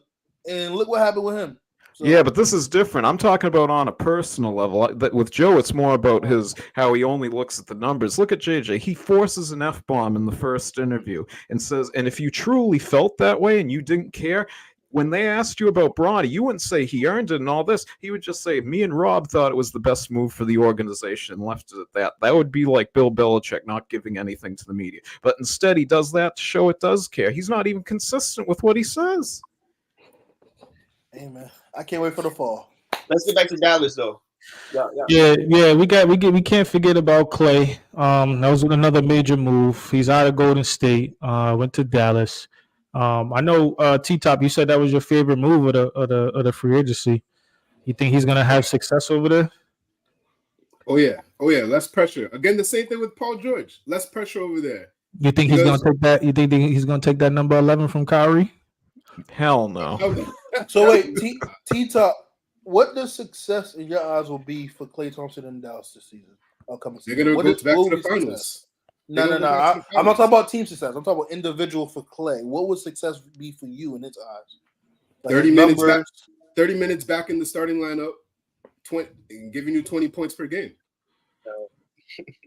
and look what happened with him. So, yeah, but this is different. I'm talking about on a personal level. With Joe, it's more about how he only looks at the numbers. Look at JJ. He forces an F-bomb in the first interview and says, and if you truly felt that way and you didn't care, when they asked you about Bronny, you wouldn't say he earned it and all this. He would just say, me and Rob thought it was the best move for the organization and left it at that. That would be like Bill Belichick not giving anything to the media. But instead, he does that to show it does care. He's not even consistent with what he says. Hey, man. I can't wait for the fall. Let's get back to Dallas, though. Yeah. We can't forget about Clay. That was another major move. He's out of Golden State. Went to Dallas. I know T-Top, you said that was your favorite move of the free agency. You think he's gonna have success over there? Oh yeah. Less pressure. Again, the same thing with Paul George. Less pressure over there. You think he's gonna take that? You think he's gonna take that number 11 from Kyrie? Hell no. So wait, T-Top, what does success in your eyes will be for Klay Thompson in Dallas this season? They're gonna go back to the finals. No. I'm not talking about team success. I'm talking about individual for Clay. What would success be for you in its eyes? Like 30 minutes back in the starting lineup, giving you 20 points per game.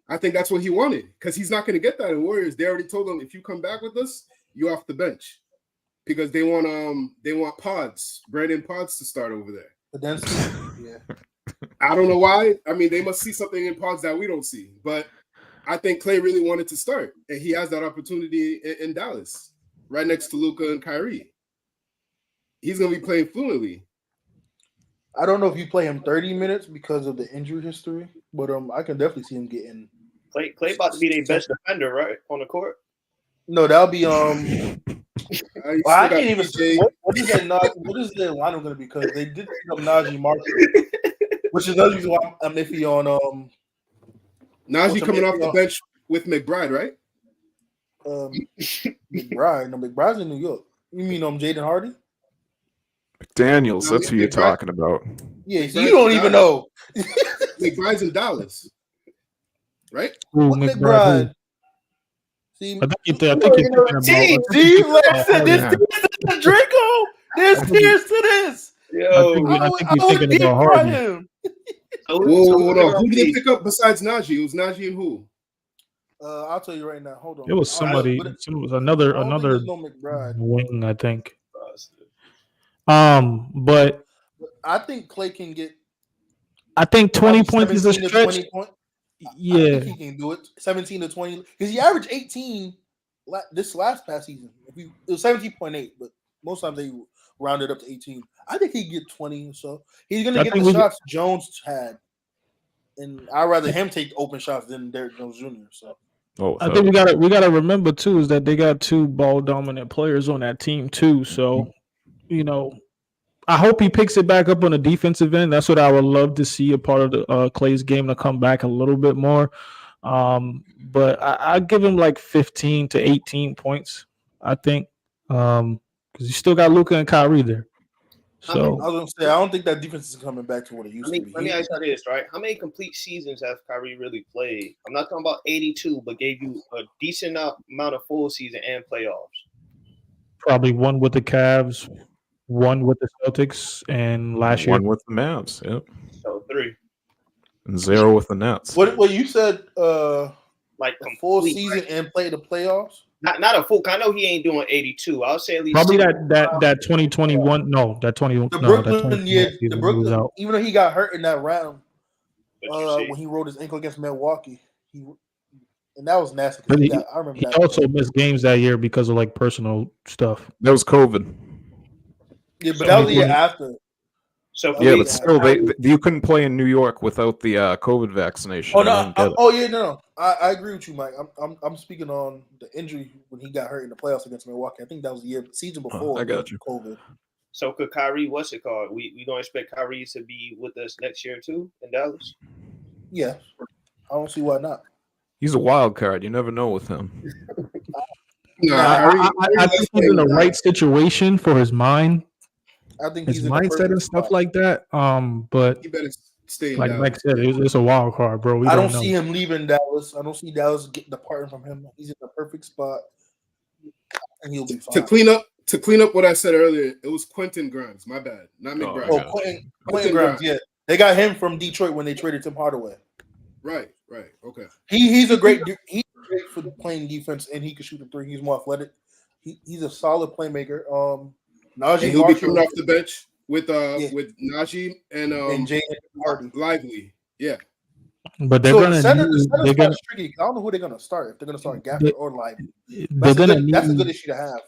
I think that's what he wanted because he's not going to get that in Warriors. They already told him if you come back with us, you're off the bench because they want Pods, Brandon Pods to start over there. But then, yeah, I don't know why. I mean, they must see something in Pods that we don't see, but. I think Clay really wanted to start, and he has that opportunity in Dallas, right next to Luka and Kyrie. He's going to be playing fluently. I don't know if you play him 30 minutes because of the injury history, but I can definitely see him getting. Clay about to be their best defender, right, on the court? No, that'll be I can't even say what is the lineup going to be because they did pick up Najee Marshall, which is another reason why I'm iffy on Najee coming off the bench with McBride, right? McBride. No, McBride's in New York. You mean Jaden Hardy? McDaniels, that's who you're talking about. Yeah, so you don't even know. McBride's in Dallas, right? Ooh, McBride. See, I think you're thinking about. See, like I said, this is Draco. There's tears to this. Yo, I think you're thinking about Harden. Hold on. Who did they pick up besides Najee? It was Najee and who? I'll tell you right now. Hold on. It was somebody. It was another McBride wing, I think. But I think Clay can get. I think 20 points is a stretch. Yeah, I think he can do it. 17 to 20 because he averaged 18 this past season. It was 17.8, but most times they rounded up to 18. I think he can get 20 or so. He's gonna get the shots Jones had, and I'd rather him take open shots than Derrick Jones Jr. So. I think we gotta remember too is that they got two ball dominant players on that team too. So, I hope he picks it back up on the defensive end. That's what I would love to see a part of the Clay's game to come back a little bit more. But I give him like 15 to 18 points. I think because you still got Luka and Kyrie there. So I was gonna say I don't think that defense is coming back to what it used to be. Let me ask you this, right? How many complete seasons have Kyrie really played? I'm not talking about 82, but gave you a decent amount of full season and playoffs. Probably one with the Cavs, one with the Celtics, and last year one with the Mavs. Yep. So 3. And 0 with the Nets. What you said? Like a full season and play the playoffs. Not a full. I know he ain't doing 82. I'll say at least probably that 2021. No, that 20. The Brooklyn year. The Brooklyn. Even though he got hurt in that round when he rolled his ankle against Milwaukee, And that was nasty. But I remember he that. also missed games that year because of like personal stuff. That was COVID. Yeah, but that was the year 2020. after. So That Yeah, was but the please, year still, after. you couldn't play in New York without the COVID vaccination. Oh I no! didn't get it. Oh yeah, no. I agree with you, Mike. I'm speaking on the injury when he got hurt in the playoffs against Milwaukee. I think that was the season before I got you. COVID. so could Kyrie? What's it called? We gonna expect Kyrie to be with us next year too in Dallas? Yeah, I don't see why not. He's a wild card. You never know with him. Nah, Nah, I think he's in the right situation for his mind, I think his he's in the mindset perfect and stuff spot. like that. But He better stay in like Dallas. Mike said, it's a wild card, bro. We I don't don't know. see him leaving Dallas. I don't see Dallas departing from him. He's in the perfect spot, and he'll be To fine. clean up what I said earlier, it was Quentin Grimes. My bad, not McBride. Oh, Oh, Yeah. Quentin Grimes. Yeah, they got him from Detroit when they traded Tim Hardaway. Right. Okay. He's a great dude. He's great for playing defense, and he can shoot the three. He's more athletic. He's a solid playmaker. And Najee he'll be Marshall coming off the bench with Yeah. with Najee and and Jaden Hardy. Lively. Yeah. But they're So gonna the center need, they're spot's gonna tricky. I don't know who they're gonna start. If they're gonna start they, Gafford or Lively, they're gonna that's a good need, issue to have.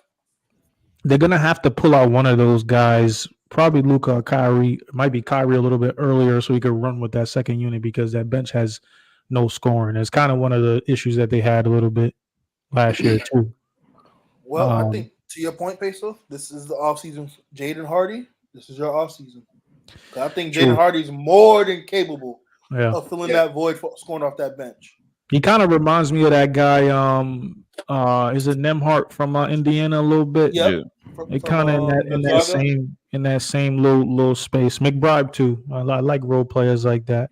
they're gonna have to pull out one of those guys. Probably Luka or Kyrie. It might be Kyrie a little bit earlier, so he could run with that second unit because that bench has no scoring. It's kind of one of the issues that they had a little bit last year too. Well, I think to your point, Peso, this is the offseason. Jaden Hardy, this is your offseason. I think True. Jaden Hardy's more than capable Yeah, of filling that void for scoring off that bench. he kind of reminds me of that guy. Is it Nemhart from Indiana a little bit? Yep. Yeah. It kind of in that same little space. McBride too. I like role players like that.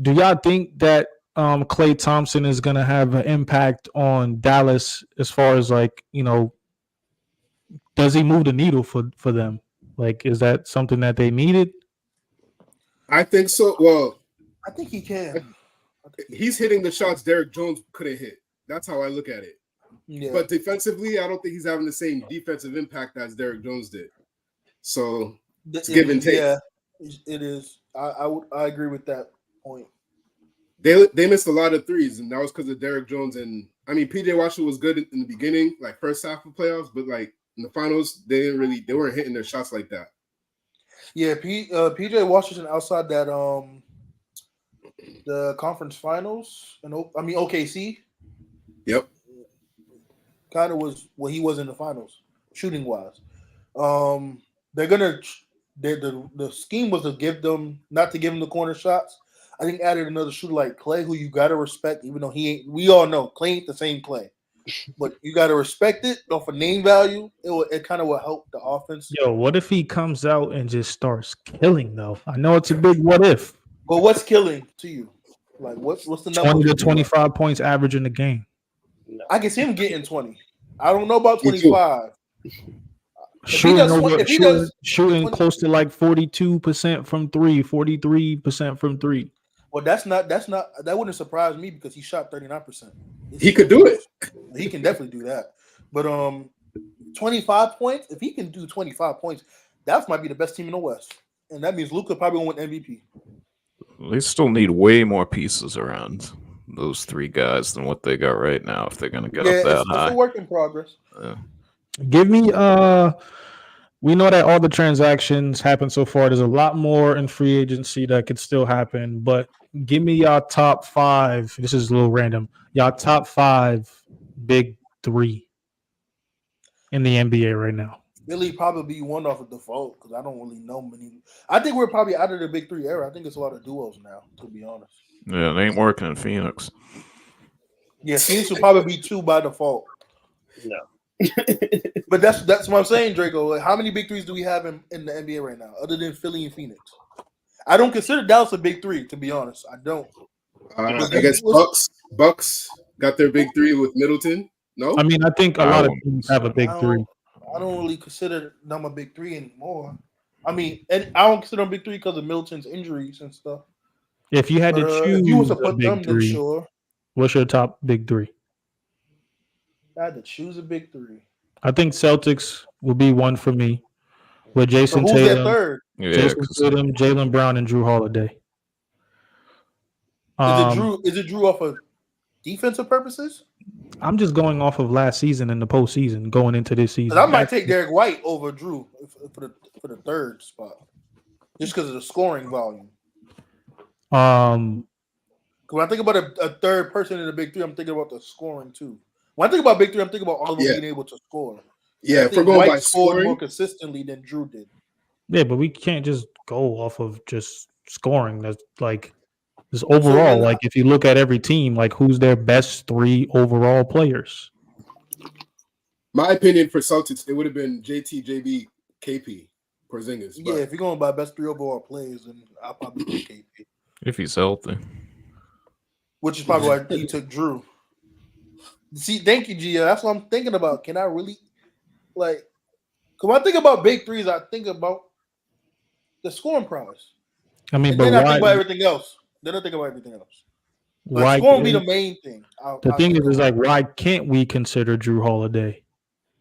Do y'all think that Klay Thompson is gonna have an impact on Dallas as far as like, does he move the needle for them? Like, is that something that they needed? I think so. Well, I think he can. he's hitting the shots Derek Jones couldn't hit. That's how I look at it. Yeah. But defensively, I don't think he's having the same defensive impact as Derek Jones did. So it's give and take. Yeah, it is. I agree with that point. They missed a lot of threes, and that was because of Derek Jones. And I mean, PJ Washington was good in the beginning, like first half of playoffs, but like in the finals, they weren't hitting their shots like that. Yeah, PJ Washington outside that the conference finals, and OKC. Yep. Kind of was what he was in the finals, shooting wise. The scheme was to not to give them the corner shots. I think added another shooter like Klay, who you gotta respect, even though he ain't. We all know Klay ain't the same Klay, but you gotta respect it. Off for name value, it kind of will help the offense. Yo, what if he comes out and just starts killing though? I know it's a big what if. But what's killing to you? Like what's the number? 20 to 25 points average in the game. I can see him getting 20. I don't know about 25. Shooting close to like 42% from three, 43% from three. Well, that wouldn't surprise me because he shot 39%. He could do it. He can definitely do that. But 25 points, if he can do 25 points, that might be the best team in the West. And that means Luka probably won't win MVP. They still need way more pieces around those three guys than what they got right now if they're going to get up that high. It's a work in progress. Give me we know that all the transactions happen so far. There's a lot more in free agency that could still happen, but give me y'all top 5. This is a little random. Y'all top 5 big 3 in the NBA right now. Really probably be one off of default because I don't really know many. I think we're probably out of the big 3 era. I think it's a lot of duos now, to be honest. Yeah, it ain't working in Phoenix. Yeah, Phoenix will probably be 2 by default. No. But that's what I'm saying, Draco. Like, how many big 3s do we have in the NBA right now, other than Philly and Phoenix? I don't consider Dallas a big 3, to be honest. I don't. I guess Bucks got their big 3 with Middleton. No, I mean, I think a lot of teams have a big 3. I don't really consider them a big 3 anymore. I mean, and I don't consider them big 3 because of Middleton's injuries and stuff. If you had to choose if you was to put a big them, 3, then sure. What's your top big 3? I had to choose a big 3. I think Celtics will be one for me. With Jason So who's their Tatum, third? Jason Tatum, Jaylen Brown, and Drew Holiday. Is it Drew off of Defensive purposes? I'm just going off of last season and the postseason going into this season. Because I might take Derek White over Drew for the third spot, just because of the scoring volume. When I think about a third person in the big three, I'm thinking about the scoring too. When I think about big three, I'm thinking about all of them being able to score. Yeah, if we're going by scoring more consistently than Drew did. Yeah, but we can't just go off of just scoring. That's like just overall. So like if you look at every team, like who's their best 3 overall players? My opinion for Celtics, it would have been JT, JB, KP, Porzingis. Yeah, if you're going by best 3 overall players, then I'll probably take KP. If he's healthy. Which is probably why he took Drew. See, thank you, Gia. That's what I'm thinking about. Can I really because when I think about big threes, I think about the scoring prowess. I mean, And but then why? I think about everything else. Then I think about everything else. But Why? scoring be the main thing. The thing is like, why can't we consider Drew Holiday?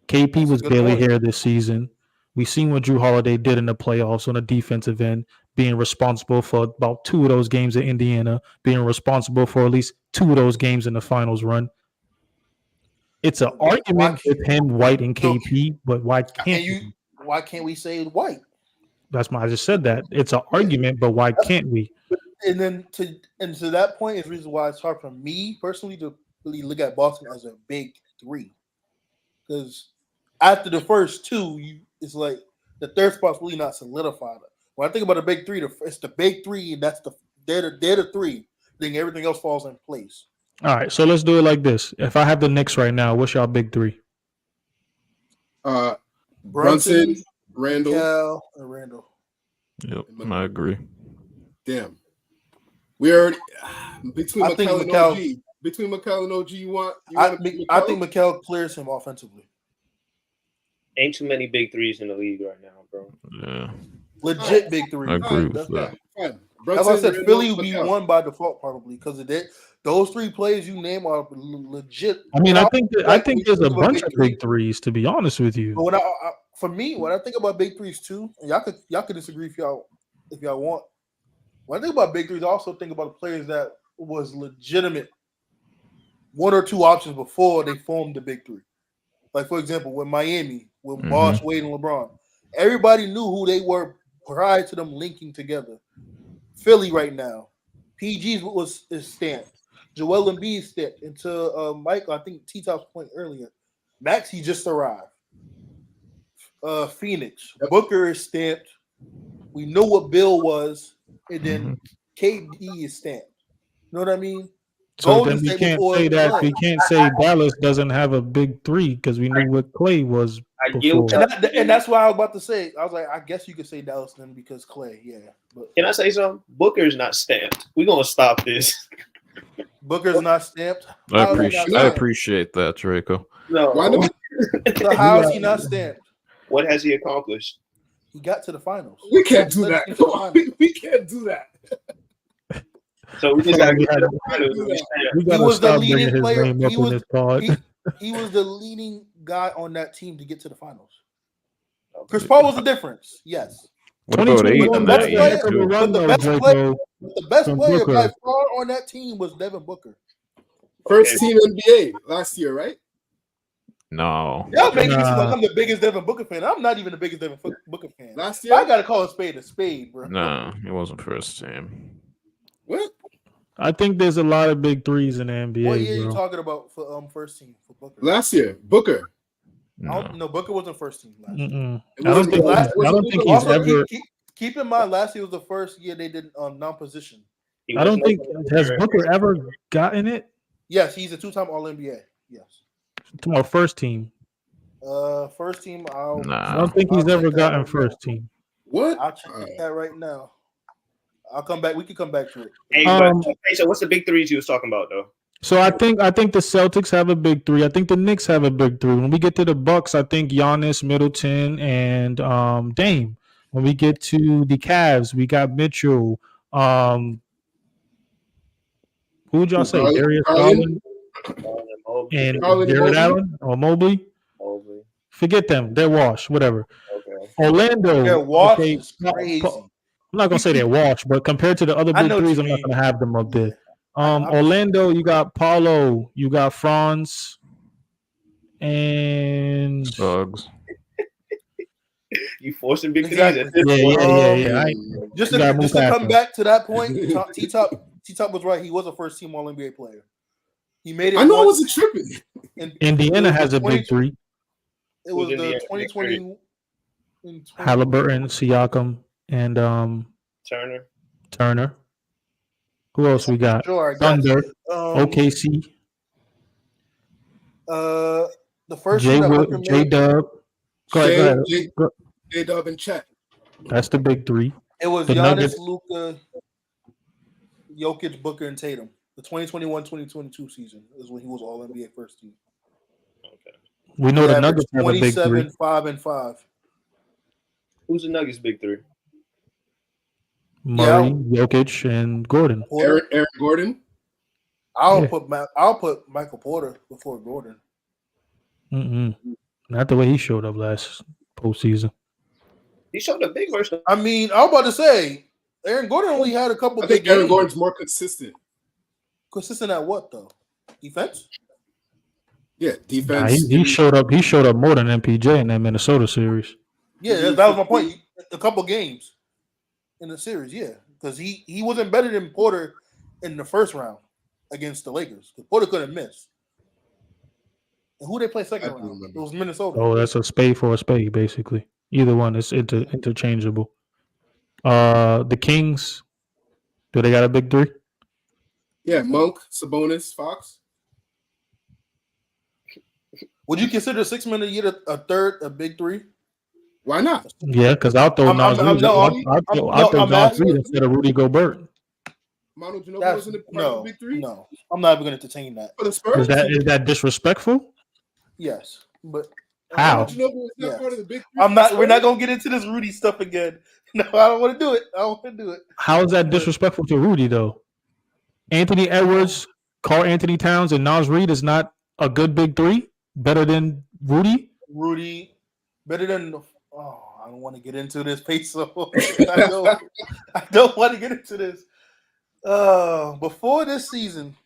KP That's a was good barely point. here this season. We seen what Drew Holiday did in the playoffs on the defensive end, being responsible for about 2 of those games at Indiana, being responsible for at least 2 of those games in the finals run. It's an argument with him, White, and KP, but why can't we? Why can't we say White? That's why I just said that. It's an argument, but why can't we? And then to that point is the reason why it's hard for me personally to really look at Boston as a big three. Because after the first 2, it's like the third spot's really not solidified. When I think about a big three, it's the big three, and they're the 3. Then everything else falls in place. All right, so let's do it like this. If I have the Knicks right now, what's y'all big 3? Brunson, Randall. Cal, and Randall. Yep, I agree. Damn. We already between I think McCall and McCall- OG. Between McCall and OG, you want I to pick think McCall? McCall clears him offensively. Ain't too many big threes in the league right now, bro. Yeah. Legit big 3. I agree with That's that. Fine. That's why I said Randall, Philly will be McCall. one by default probably because of that. Those 3 players you name are legit. I mean, I think we there's a think about bunch big of three. big threes, to be honest with you. But for me, when I think about big threes too, and y'all could disagree if y'all want. When I think about big threes, I also think about the players that was legitimate 1 or 2 options before they formed the big 3. Like for example, with Miami, with Bosh, Wade, and LeBron, everybody knew who they were prior to them linking together. Philly right now, PG's is stamped. Joel Embiid stamped. Into Michael, I think T-Top's point earlier. Maxey just arrived. Phoenix, Booker is stamped. We know what Bill was, and then KD is stamped. You know what I mean? So Golden then we State can't before say that Clay. we can't say Dallas doesn't have a big 3 because we knew what Clay was I before. get And that's why I was about to say. I was like, I guess you could say Dallas then because Clay, yeah. But Can I say something? Booker's not stamped. We're gonna stop this. Booker's not stamped. I How is he not appreciate stamped? that, Draco. No. Why the- So how is he not stamped? What has he accomplished? He got to the finals. We can't do that. He got to the finals. We can't do that. So we just gotta We get to gotta- the finals. and we stamped. We gotta was the stop leading bringing his player. name up He in was- this pod. He was the leading guy on that team to get to the finals. Chris Paul was the difference. Yes. What about 2021 Aiden in best that player- year, for the too? run, But the though, best Draco, player- But the best From player Booker. by far on that team was Devin Booker. First Okay. team NBA last year, right? No. Y'all making me seem Nah. like I'm the biggest Devin Booker fan. I'm not even the biggest Devin Booker fan. Last I year? gotta call a spade, bro. No, he wasn't first team. What? I think there's a lot of big 3s in the NBA, What year are you bro. talking about for first team for Booker? Last year, Booker. No. No, Booker wasn't first team last year. Mm-mm. It I don't wasn't think last- he's, was I it don't Booker think he's Also, ever. keep in mind, last year was the first year they did non-position. He I don't was think no- has Booker ever gotten it. Yes, he's a 2-time All NBA. Yes. To our first team, First team. I Nah. don't think he's I'll ever check that gotten right now. first team. What? I'll check that right now. I'll come back. We can come back to it. Hey, Um, but, hey, so what's the big threes you was talking about though? So I think the Celtics have a big 3. I think the Knicks have a big 3. When we get to the Bucks, I think Giannis, Middleton, and Dame. When we get to the Cavs, we got Mitchell. Who would y'all say? Garland? Darius Garland? Garland Mobley, and Garland and Jared Mobley? Allen or Mobley? Mobley. Forget them. They're washed. Whatever. Okay. Orlando. Their watch okay, is crazy. I'm not gonna say they're washed, but compared to the other I big know what 3s, you I'm not mean. gonna have them up there. Orlando, you got Paulo, you got Franz, and Suggs. You forcing big Exactly. threes at this point. yeah. Just You gotta move to past come him. back to that point, T-Top was right. He was a first-team All-NBA player. He made it. I know I once wasn't tripping. in- Indiana it was has the a big 20 three: It was Who's the Indiana? 2020. Halliburton, Siakam, and Turner. Turner. Who else we got? Sure, I got Thunder, you. OKC, The first team that Booker J made, Dub. Go ahead. J-Dub and Chet. That's the big three. it was the Giannis, Nuggets. Luka, Jokic, Booker, and Tatum. The 2021-2022 season is when he was All NBA first team. Okay. We know He the averaged Nuggets have a big 27, three: 5, and 5. Who's the Nuggets' big three? Murray, Jokic, and Gordon. Porter. Aaron Gordon. I'll Yeah. put Michael Porter before Gordon. Not the way he showed up last postseason. He showed a big version. I mean, I was about to say Aaron Gordon only had a couple. I think good Aaron games. Gordon's more consistent. Consistent at what though? Defense. Yeah, Nah, defense. he showed up. He showed up more than MPJ in that Minnesota series. Yeah, that was my point. A couple games in the series, yeah, because he wasn't better than Porter in the first round against the Lakers. Porter couldn't miss. And who they play second I do round? remember. It was Minnesota. Oh, that's a spade for a spade, basically. Either one is interchangeable. The Kings, do they got a big three? Yeah, Monk, Sabonis, Fox. Would you consider 6 men a year a big three? Why not? Yeah, because I'll throw Nas Reed. I'll throw Nas Reed instead of Rudy Gobert. Manu Ginobili wasn't a part of the big three No, I'm not even going to entertain that. for the Spurs. Is that disrespectful? Yes, but How? Manu Ginobili was not Yes. part of the big three. I'm for not. the We're not Spurs? going to get into this Rudy stuff again. No, I don't want to do it. I don't want to do it. How is that disrespectful to Rudy though? Anthony Edwards, Karl Anthony Towns, and Nas Reed is not a good big three. Better than Rudy. Rudy, better than. Oh, I don't want to get into this, Peso. I don't want to get into this. Before this season,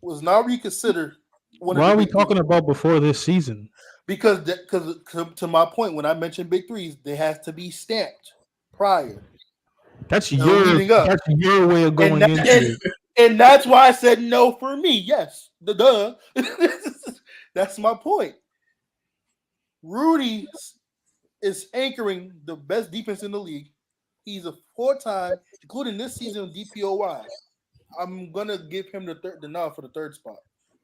was not reconsidered. Why are we talking about before this season? Because to my point, when I mentioned big threes, they have to be stamped prior. That's No, your leading up. that's your way of going into it. And that's why I said no for me. Yes, duh. That's my point. Rudy is anchoring the best defense in the league. He's a 4-time, including this season DPOY. I'm gonna give him the nod for the third spot.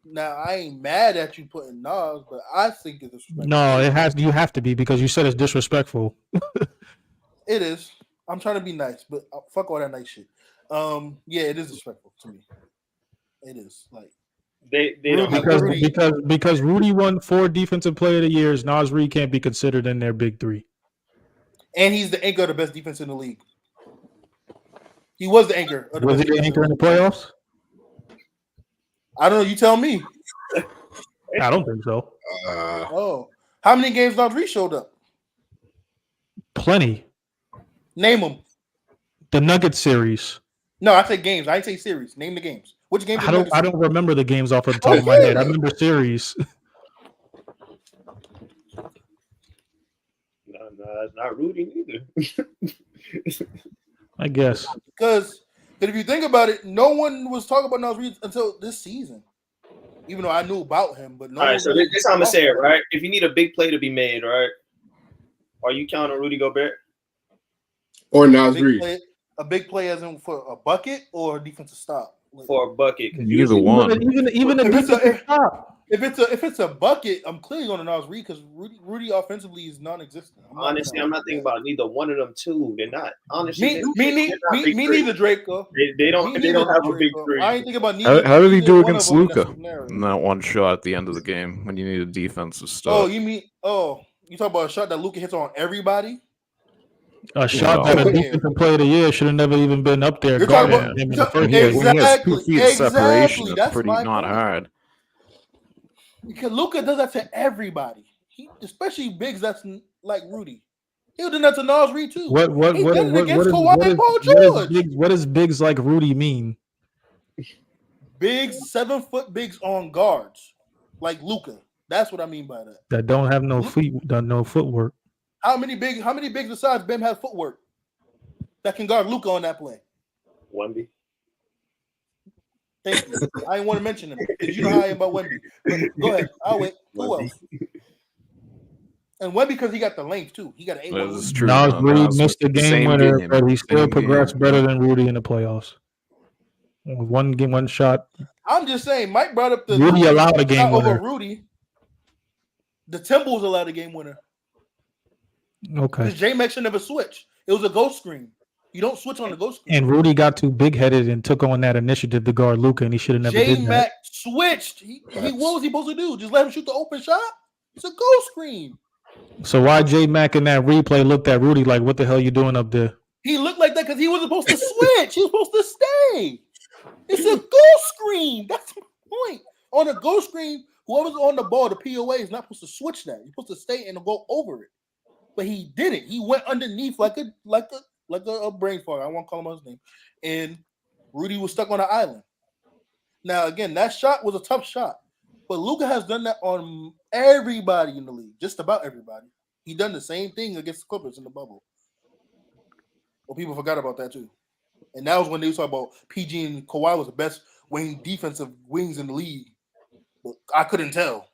Now I ain't mad at you putting Nas, but I think it's disrespectful. No, you have to be because you said it's disrespectful. It is. I'm trying to be nice, but fuck all that nice shit. Yeah, it is disrespectful to me. It is like They don't have because Rudy won 4 Defensive Player of the Years. Nas Reed can't be considered in their big three. and he's the anchor of the best defense in the league. He was the anchor. Of the Was best he the defense anchor in the playoffs? I don't know. You tell me. I don't think so. Oh, how many games Nas Reed showed up? Plenty. Name them. The Nuggets series. No, I said games. I didn't say series. Name the games. Which games? I don't remember the games off the top of my head. I remember series. No, it's not Rudy either. I guess. Because if you think about it, no one was talking about Nas Reed until this season. Even though I knew about him, but no. All right, so this is how I'm gonna say it, right? If you need a big play to be made, right? Are you counting Rudy Gobert? Or Nas Reed. A big play as in for a bucket or a defensive stop? For a bucket. Either one. Even a defensive stop. If it's a bucket, I'm clearly going to Nas Reed because Rudy offensively is non-existent. Honestly, I'm not thinking about neither one of them two. They're not. Honestly, me neither, Draco. They don't have a big three. I ain't thinking about neither. How did he do one against of them Luka? necessarily. In that one shot at the end of the game when you need a defensive stop. Oh, you talk about a shot that Luka hits on everybody? A shot that a defensive player of the year should have never even been up there. You're talking guarding about- him in the first When he has Exactly, 2 feet of separation, it's that's pretty my not point. hard. Because Luka does that to everybody. Especially bigs that's like Rudy. He'll do that to Nas Reed too. He did it against Kawhi and Paul George. What does bigs like Rudy mean? Bigs, 7-foot bigs on guards, like Luka. That's what I mean by that. That don't have no feet, no footwork. How many bigs besides Bam have footwork that can guard Luka on that play? Wemby. Thank you. I didn't want to mention him because you know how I am about Wemby. But go ahead. I'll wait. Who else? And Wemby because he got the length too. He got an That 8-1. is true. Nas No, Rudy Nas missed the with game same winner, game, but he still same progressed game. better than Rudy in the playoffs. One game, one shot. I'm just saying. Mike brought up the Rudy allowed a game shot over winner. Rudy. The Timberwolves allowed a game winner. Okay. Because J-Mac should never switch. It was a ghost screen. You don't switch on the ghost screen. And Rudy got too big headed and took on that initiative to guard Luka, and he should have never did that. J-Mac switched. What was he supposed to do? Just let him shoot the open shot? It's a ghost screen. So why J Mac in that replay looked at Rudy like, "What the hell you doing up there?" He looked like that because he wasn't supposed to switch. He was supposed to stay. It's a ghost screen. That's the point. On a ghost screen, whoever's on the ball, the POA is not supposed to switch that. He's supposed to stay and go over it. But he didn't. He went underneath like a brain fart. I won't call him by his name. And Rudy was stuck on an island. Now, again, that shot was a tough shot. But Luka has done that on everybody in the league, just about everybody. He done the same thing against the Clippers in the bubble. Well, people forgot about that too. And that was when they was talking about PG and Kawhi was the best defensive wings in the league. But I couldn't tell.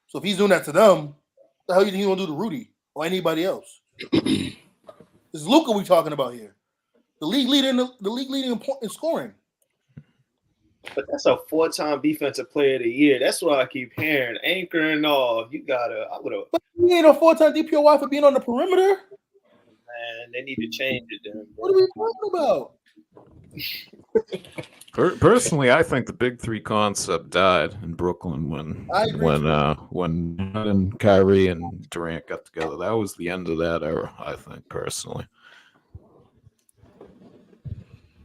So if he's doing that to them, the hell you think he's gonna do to Rudy or anybody else? It's Luka we talking about here. The league leader in scoring. But that's a 4-time defensive player of the year. That's what I keep hearing. Anchoring off. I would have. But he ain't a 4-time DPOY for being on the perimeter. Man, they need to change it then. What are we talking about? Personally, I think the Big Three concept died in Brooklyn when and Kyrie and Durant got together. That was the end of that era, I think, personally.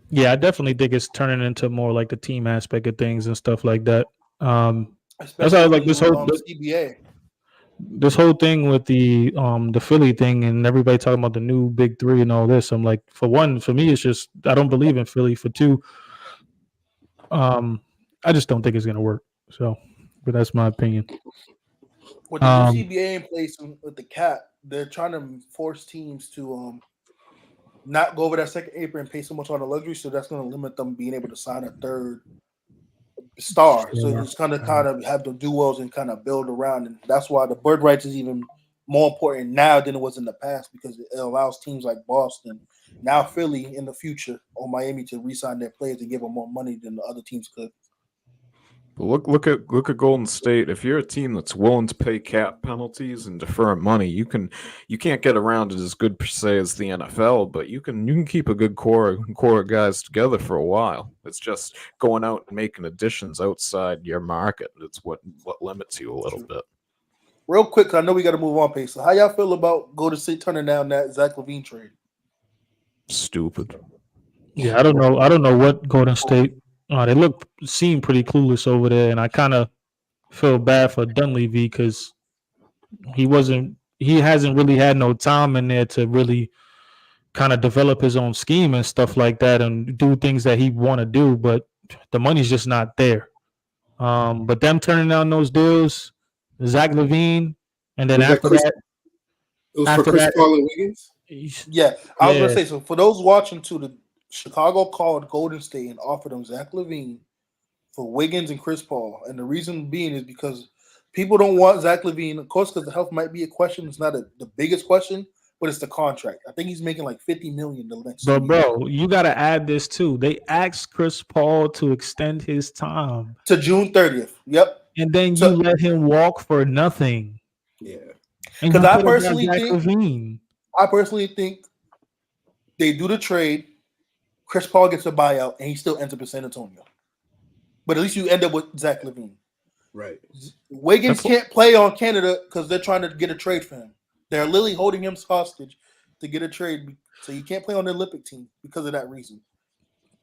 Yeah, I definitely think it's turning into more like the team aspect of things and stuff like that. That's how like this whole CBA. This whole thing with the Philly thing and everybody talking about the new Big Three and all this. I'm like, for one, for me, it's just I don't believe in Philly. For two, I just don't think it's gonna work. So, but that's my opinion. With the new CBA in place with the cap, they're trying to force teams to not go over that second apron and pay so much on the luxury, so that's going to limit them being able to sign a third star. So it's kind of have the duos and kind of build around, and that's why the bird rights is even more important now than it was in the past because it allows teams like Boston, now Philly in the future, or Miami to re-sign their players and give them more money than the other teams could. But look at Golden State. If you're a team that's willing to pay cap penalties and defer money, you can't get around it as good per se as the NFL, but you can keep a good core of guys together for a while. It's just going out and making additions outside your market. It's what limits you a little bit. Real quick, I know we got to move on, Peso. How y'all feel about Golden State turning down that Zach LaVine trade? Stupid. Yeah, I don't know what Golden State. They seem pretty clueless over there, and I kind of feel bad for Dunleavy because he hasn't really had no time in there to really kind of develop his own scheme and stuff like that and do things that he want to do, but the money's just not there. But them turning down those deals, Zach LaVine, and then after that, it was for Chris Paul and Wiggins. Yeah, I was gonna say, so for those watching too, the Chicago called Golden State and offered them Zach LaVine for Wiggins and Chris Paul, and the reason being is because people don't want Zach LaVine, of course, because the health might be a question. It's not the biggest question, but it's the contract. I think he's making like $50 million the next. But bro, you got to add this too. They asked Chris Paul to extend his time to June 30th. Yep, and then you let him walk for nothing. Yeah, because I personally think they do the trade. Chris Paul gets a buyout, and he still ends up in San Antonio. But at least you end up with Zach LaVine. Right. Wiggins can't play on Canada because they're trying to get a trade for him. They're literally holding him hostage to get a trade, so he can't play on the Olympic team because of that reason.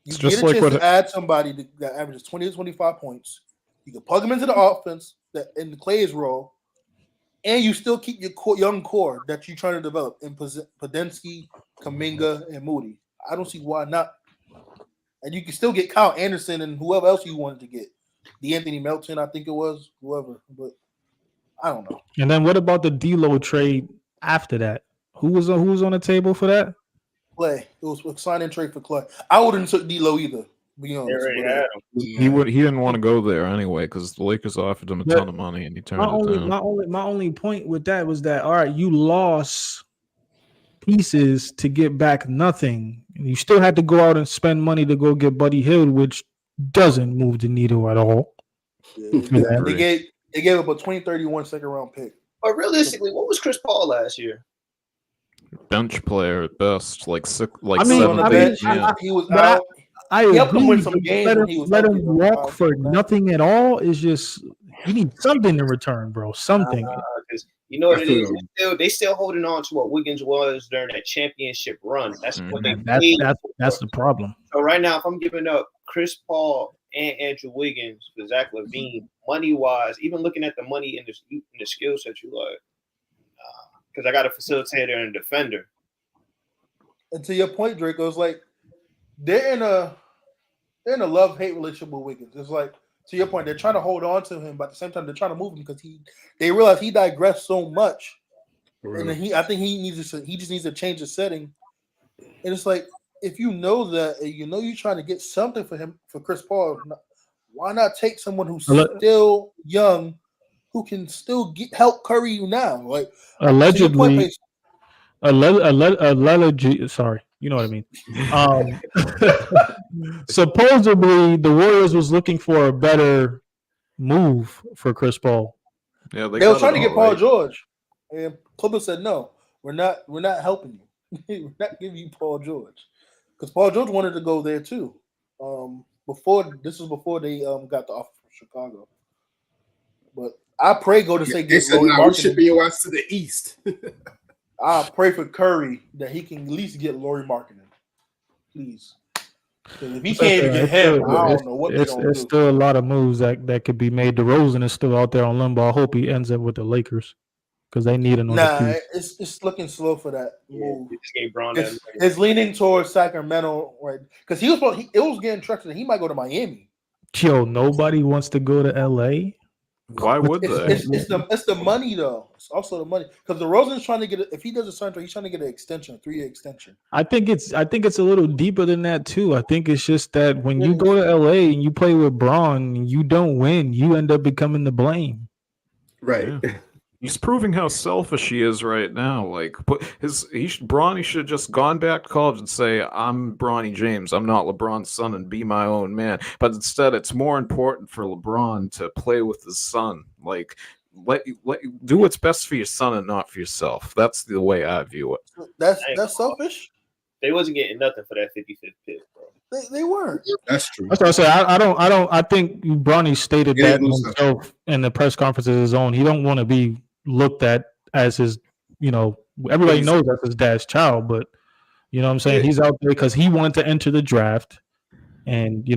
You get a chance to add somebody that averages 20 to 25 points. You can plug him into the offense in the Clay's role, and you still keep your young core that you're trying to develop in Podensky, Kuminga, and Moody. I don't see why not. and you can still get Kyle Anderson and whoever else you wanted to get. D'Anthony Melton, I think it was, whoever. But I don't know. And then what about the D'Lo trade after that? Who was on the table for that? Clay. It was a sign and trade for Clay. I wouldn't have took D'Lo either. To be honest. already But, had him. He didn't want to go there anyway because the Lakers offered him a ton of money and he turned it down. My only point with that was that all right, you lost pieces to get back nothing. You still had to go out and spend money to go get Buddy Hield, which doesn't move the needle at all. yeah, they gave up a 2031 second round pick. But realistically, what was Chris Paul last year? Bench player at best, like on the bench, he was out. I helped him agree, win some games let when he was him healthy, walk for nothing at all is just you need something in return, bro. Something. Because you know what it is. They still holding on to what Wiggins was during that championship run. That's what they that's the problem. So right now, if I'm giving up Chris Paul and Andrew Wiggins for Zach LaVine, money wise, even looking at the money in the skill set, you like, because I got a facilitator and a defender. And to your point, Draco, it's like they're in a love-hate relationship with Wiggins. It's like, to your point, they're trying to hold on to him, but at the same time, they're trying to move him because they realize he digressed so much, and then I think he just needs to change the setting. And it's like, if you know that, and you know you're trying to get something for Chris Paul, why not take someone who's still young, who can still help Curry you now? Like allegedly, sorry, you know what I mean. Supposedly, the Warriors was looking for a better move for Chris Paul. Yeah, they were trying to get Paul George, and Clippers said no. We're not helping you. We're not giving you Paul George because Paul George wanted to go there too. Before they got the offer from Chicago, but I pray Golden State gets Lori Markkinen. We're shipping your ass to the East. I pray for Curry that he can at least get Lauri Markkinen, please. If he can't even get him, I don't know what they're going to do. There's still a lot of moves that could be made. DeRozan is still out there on limbo. I hope he ends up with the Lakers because they need another piece. It's looking slow for that move. It's leaning towards Sacramento, right? Because it was getting traction that he might go to Miami. Yo, nobody wants to go to LA. Why would they? It's the money though. It's also the money because DeRozan's trying to get if he does a sign, he's trying to get an extension, 3-year extension. I think it's a little deeper than that too. I think it's just that when you go to LA and you play with Braun and you don't win, you end up becoming the blame. Right. Yeah. He's proving how selfish he is right now. Like, but Bronny should have just gone back to college and say, "I'm Bronny James. I'm not LeBron's son, and be my own man." But instead, it's more important for LeBron to play with his son. Like, let do what's best for your son and not for yourself. That's the way I view it. That's selfish. They wasn't getting nothing for that 55th pick, bro. They weren't. That's true. That's what I say. I think Bronny stated that himself in the press conference of his own. He don't want to be looked at as his, everybody knows that's his dad's child, but you know what I'm saying? He's out there because he wanted to enter the draft. And,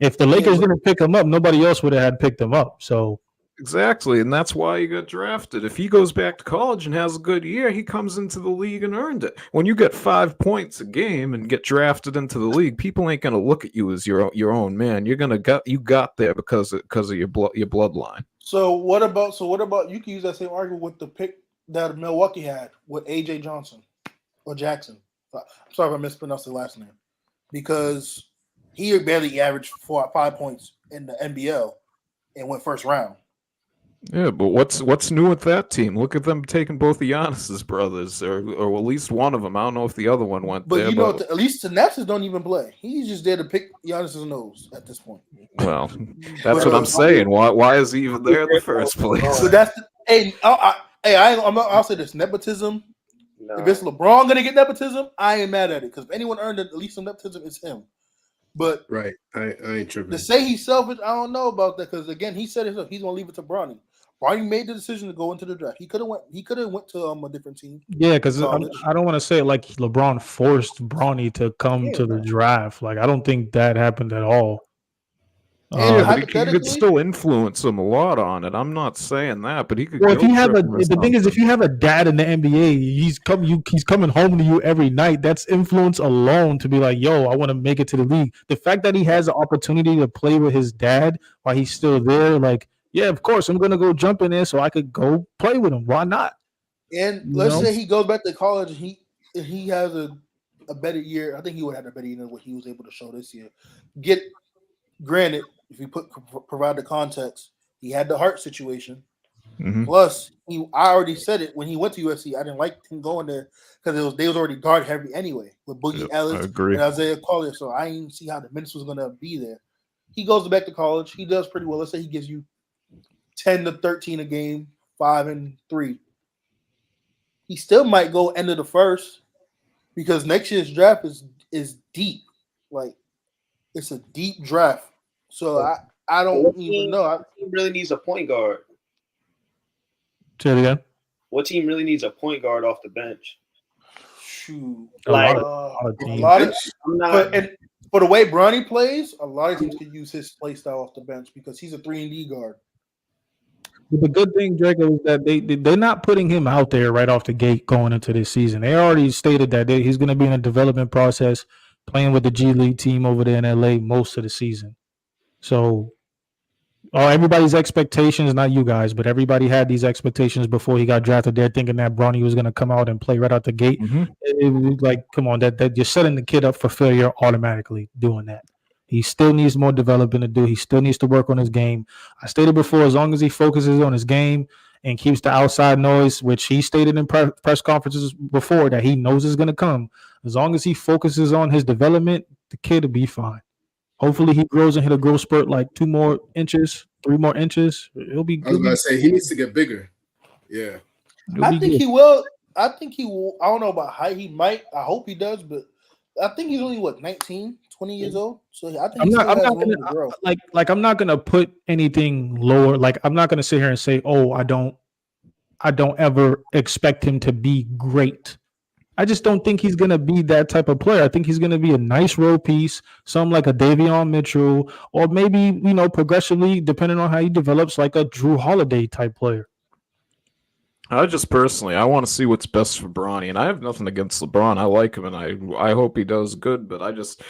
if the Lakers didn't pick him up, nobody else would have had picked him up. So exactly. And that's why he got drafted. If he goes back to college and has a good year, he comes into the league and earned it. When you get 5 points a game and get drafted into the league, people ain't going to look at you as your own man. You got there because of your bloodline. So what about you can use that same argument with the pick that Milwaukee had with AJ Johnson or Jackson. I'm sorry if I mispronounced the last name. Because he barely averaged 4 or 5 points in the NBL and went first round. Yeah, but what's new with that team? Look at them taking both of Giannis's brothers, or at least one of them. I don't know if the other one went there. But at least the Nets don't even play. He's just there to pick Giannis's nose at this point. Well, that's what I'm saying. Why is he even there in the first place? So that's I'll say this: nepotism. No. If it's LeBron gonna get nepotism, I ain't mad at it because if anyone earned at least some nepotism, it's him. But right, I ain't tripping. To say he's selfish, I don't know about that because again, he said himself he's gonna leave it to Bronny. Bronny made the decision to go into the draft. He could have went to a different team. Yeah, because I don't want to say it like LeBron forced Bronny to come to the draft. Like I don't think that happened at all. And But he could hypothetically, still influence him a lot on it. I'm not saying that, but he could. Well, if you have guilt trip him or the thing is, if something. you have a dad in the NBA, he's coming home to you every night. That's influence alone to be like, yo, I want to make it to the league. The fact that he has the opportunity to play with his dad while he's still there, like, yeah, of course, I'm gonna go jump in there so I could go play with him. Why not? and You let's know? say he goes back to college, he has a better year. I think he would have a better year than what he was able to show this year. Granted, if you provide the context, he had the heart situation. Mhm. Plus, I already said it when he went to USC. I didn't like him going there because they was already guard heavy anyway with Boogie Yep, I Ellis agree. and Isaiah Collier. So I didn't see how the minutes was gonna be there. He goes back to college. He does pretty well. Let's say he gives you 10 to 13 a game, 5 and 3. He still might go end of the first because next year's draft is deep. Like it's a deep draft. So I don't even know. What team really needs a point guard? Say it again. What team really needs a point guard off the bench? Shoot, A Like, lot of teams. a lot of I'm not. and for the way Bronny plays, a lot of teams could use his play style off the bench because he's a 3-and-D guard. But the good thing, Draco, is that they're not putting him out there right off the gate going into this season. They already stated that he's going to be in a development process, playing with the G League team over there in LA most of the season. So, everybody's expectations, not you guys, but everybody had these expectations before he got drafted. They're thinking that Bronny was going to come out and play right out the gate. Mhm. It was like, come on, that you're setting the kid up for failure automatically doing that. He still needs more development to do. He still needs to work on his game. I stated before, as long as he focuses on his game and keeps the outside noise, which he stated in press conferences before that he knows is going to come, as long as he focuses on his development, the kid will be fine. Hopefully he grows and hit a growth spurt like 2 more inches, 3 more inches. He'll be I was good. about to say he needs to get bigger. Yeah. I think he will. I think he will. I don't know about height. He might. I hope he does, but I think he's only 19, 20 years old. So I think I'm he not. still I'm has not room gonna to grow. like. I'm not gonna put anything lower. Like I'm not gonna sit here and say, "Oh, I don't ever expect him to be great." I just don't think he's gonna be that type of player. I think he's gonna be a nice role piece, something like a Davion Mitchell, or maybe progressively, depending on how he develops, like a Drew Holiday type player. I want to see what's best for Bronny, and I have nothing against LeBron. I like him, and I hope he does good. But I just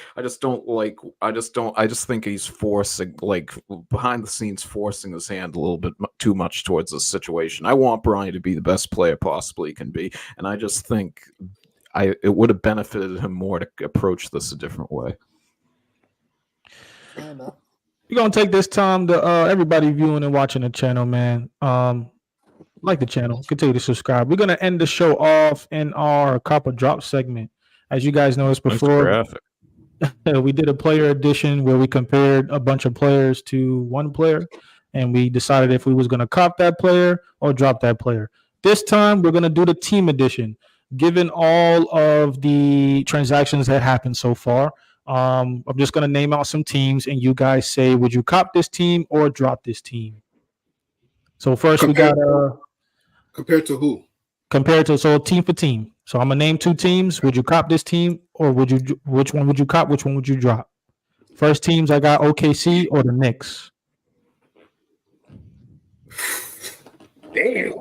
think he's forcing, like behind the scenes, forcing his hand a little bit too much towards this situation. I want Bronny to be the best player possibly he can be, and I just think it would have benefited him more to approach this a different way. Fair enough. We're gonna take this time to everybody viewing and watching the channel, man. Like the channel, continue to subscribe. We're gonna end the show off in our copper drop segment. As you guys noticed Nice before, graphic. we did a player edition where we compared a bunch of players to one player, and we decided if we was gonna cop that player or drop that player. This time, we're gonna do the team edition. Given all of the transactions that happened so far, I'm just gonna name out some teams, and you guys say, would you cop this team or drop this team? So first, we got Compared to who? compared to team for team. So I'm gonna name 2 teams. Would you cop this team or which one would you cop? Which one would you drop? First teams I got OKC or the Knicks. Damn.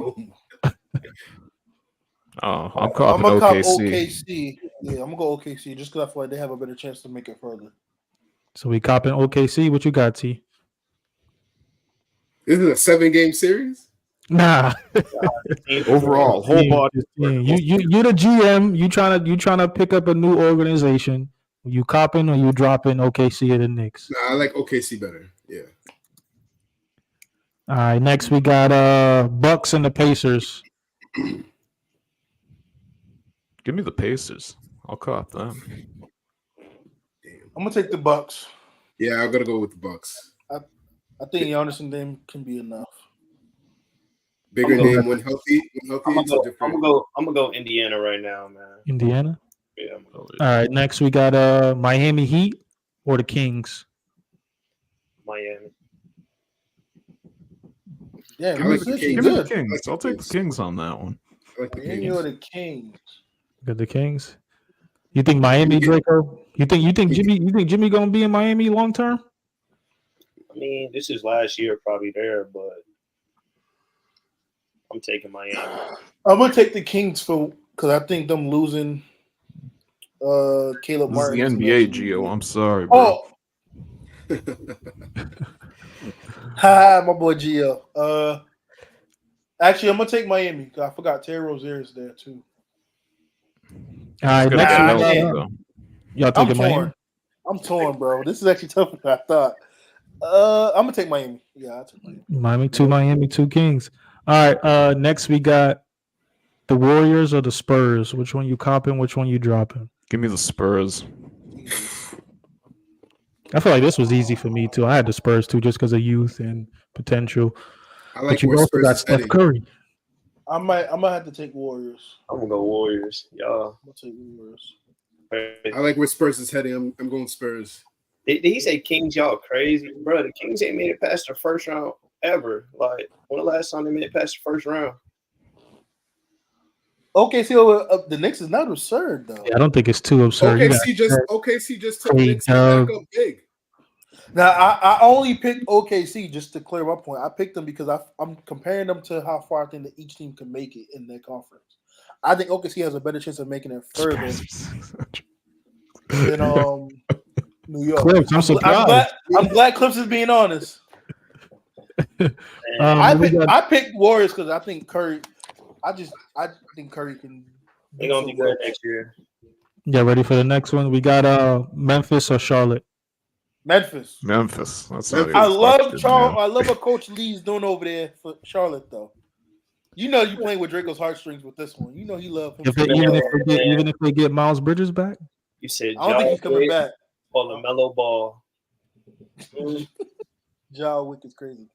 Oh, I'm I'm copping gonna cop OKC. OKC. Yeah, I'm gonna go OKC just because I feel like they have a better chance to make it further. So we copping OKC. What you got, T? Isn't it a 7-game series? Nah. Overall, whole body. You the GM. You trying to pick up a new organization. You copping or you dropping OKC or the Knicks? Nah, I like OKC better. Yeah. All right. Next we got Bucks and the Pacers. Give me the Pacers. I'll cop them. I'm gonna take the Bucks. Yeah, I'm gonna go with the Bucks. I think Giannis and Dame can be enough. Bigger name when healthy. I'm It's a different. gonna go Indiana right now, man. Indiana. Yeah. All right. Next we got Miami Heat or the Kings. Miami. Yeah, I like the Kings. Kings. Give me the Good. Kings. I'll take the Kings on that one. I like the Miami or Kings. the Kings. Got the Kings. You think Miami, Draco? You think Jimmy gonna be in Miami long term? I mean, this is last year probably there, but I'm taking Miami. I'm gonna take the Kings because I think them losing Caleb This is Martin. the is NBA, eventually- Gio. I'm sorry, bro. Oh, ha, my boy Gio. Actually, I'm gonna take Miami. 'Cause I forgot Terry Rozier is there too. All right, Gotta next be Nah, we I healthy, can't. got though. y'all I'm taking torn. Miami. I'm torn, bro. This is actually tougher than I thought. I'm gonna take Miami. Yeah, I'll take Miami. Miami, two Kings. All right, next we got the Warriors or the Spurs. Which one you copping? Which one you dropping? Give me the Spurs. I feel like this was easy for me too. I had the Spurs too, just because of youth and potential. I But like you where also Spurs got is Steph heading. Curry. I might have to take Warriors. I'm gonna go Warriors. Y'all. I'm gonna take Warriors. I like where Spurs is heading. I'm going Spurs. Did he say Kings? Y'all crazy, bro. The Kings ain't made it past the first round ever. Like, when the last time they made it past the first round? Okay, so the Knicks is not absurd though. Yeah, I don't think it's too absurd. You got OKC just took Hey, Knicks back Doug. up big. Now I only picked OKC just to clear my point. I picked them because I'm comparing them to how far I think that each team can make it in their conference. I think OKC has a better chance of making it further than New York. Clips, I'm surprised. I'm glad Clips is being honest. We got- I picked Warriors because I think Curry. I think Curry can. They're gonna be good next year. Yeah, ready for the next one? We got Memphis or Charlotte. Memphis. Memphis. That's Memphis. not I even love question, Charles. man. I love what Coach Lee's doing over there for Charlotte, though. You know, you playing with Draco's heartstrings with this one. You know, he loves him. Even if they get Miles Bridges back. You said I don't think he's coming back. or LaMelo Ball. Ja Wick is crazy.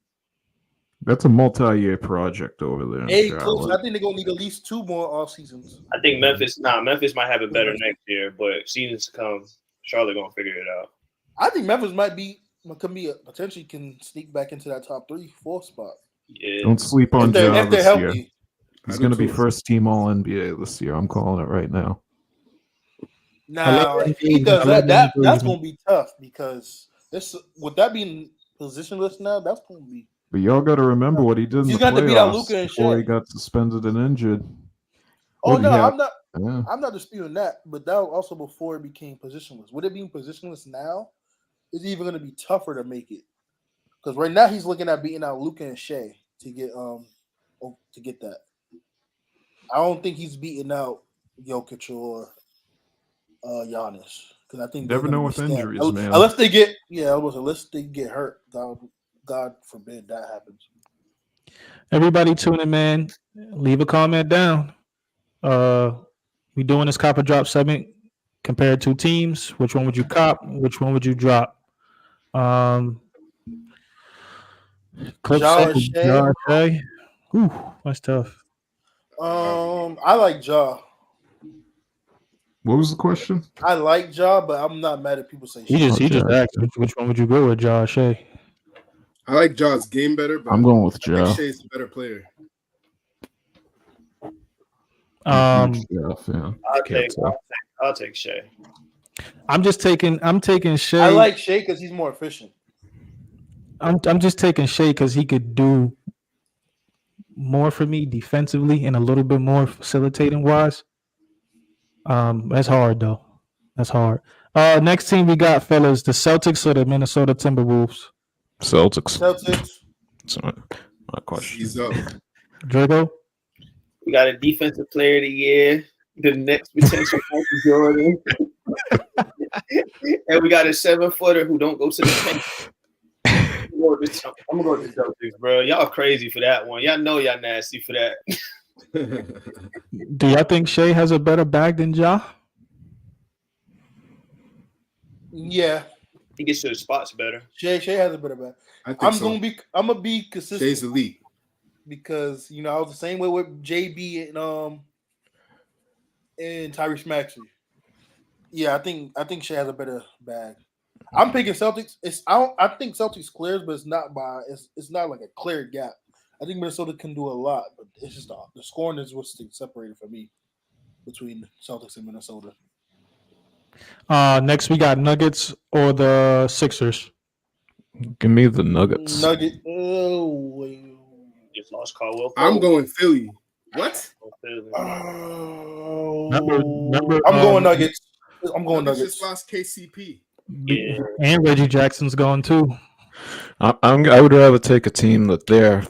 That's a multi-year project over there. Hey, in Coach, Charlotte. I think they're gonna need at least 2 more off seasons. I think Memphis might have it better next year, but seasons to come, Charlotte gonna figure it out. I think Memphis potentially can sneak back into that top 3-4 spot. Yeah. Don't sleep on If they're Ja this year. healthy. He's going to be first team All NBA this year. I'm calling it right now. Now, if he does that's gonna be tough because with that being positionless now, that's gonna be. But y'all got to remember what he did in He's the gonna have to beat out playoffs Luka and before he Shaq. got suspended and injured. Oh What no, he had- I'm not. Yeah. I'm not disputing that, but that was also before it became positionless. With it being positionless now, it's even going to be tougher to make it because right now he's looking at beating out Luka and Shea to get that. I don't think he's beating out Jokic or Giannis because I think Never know with injuries, man. Unless they get hurt. God forbid that happens. Everybody tuning, man. Leave a comment down. We doing this copper drop segment. Compare 2 teams. Which one would you cop? Which one would you drop? Clip Ja Shea. Ooh, that's tough. I like Ja. What was the question? I like Ja, but I'm not mad at people saying He just Ja. asked which one would you go with, Ja Shea? I like Ja's game better, but I'm going with I Ja. think Shea's a better player. I'm a huge Ja fan. I'll take Shea. I'm taking Shea. I like Shea because he's more efficient. I'm just taking Shea because he could do more for me defensively and a little bit more facilitating wise. That's hard though. That's hard. Next team we got, fellas, the Celtics or the Minnesota Timberwolves. Celtics. Celtics. That's my question. He's up. Drago. We got a defensive player of the year, the next potential Michael Jordan, and we got a 7-footer who don't go to the paint. I'm gonna go with the Celtics, bro. Y'all crazy for that one. Y'all know y'all nasty for that. Do y'all think Shea has a better bag than Ja? Yeah, He gets to the spots better. Shea has a better bag. I think I'm gonna be consistent. Shea's elite. Because I was the same way with JB and Tyrese Maxey. Yeah, I think Shea has a better bag. I'm picking Celtics. I think Celtics clears, but it's not like a clear gap. I think Minnesota can do a lot, but it's just the scoring is what's separated for me between Celtics and Minnesota. Next we got Nuggets or the Sixers. Give me the Nuggets. Nugget. Oh, Just lost Caldwell. I'm Pope. going Philly. What? Remember, I'm going Nuggets. I'm going Nuggets Nuggets. just lost KCP. Yeah. and Reggie Jackson's gone too. I would rather take a team that their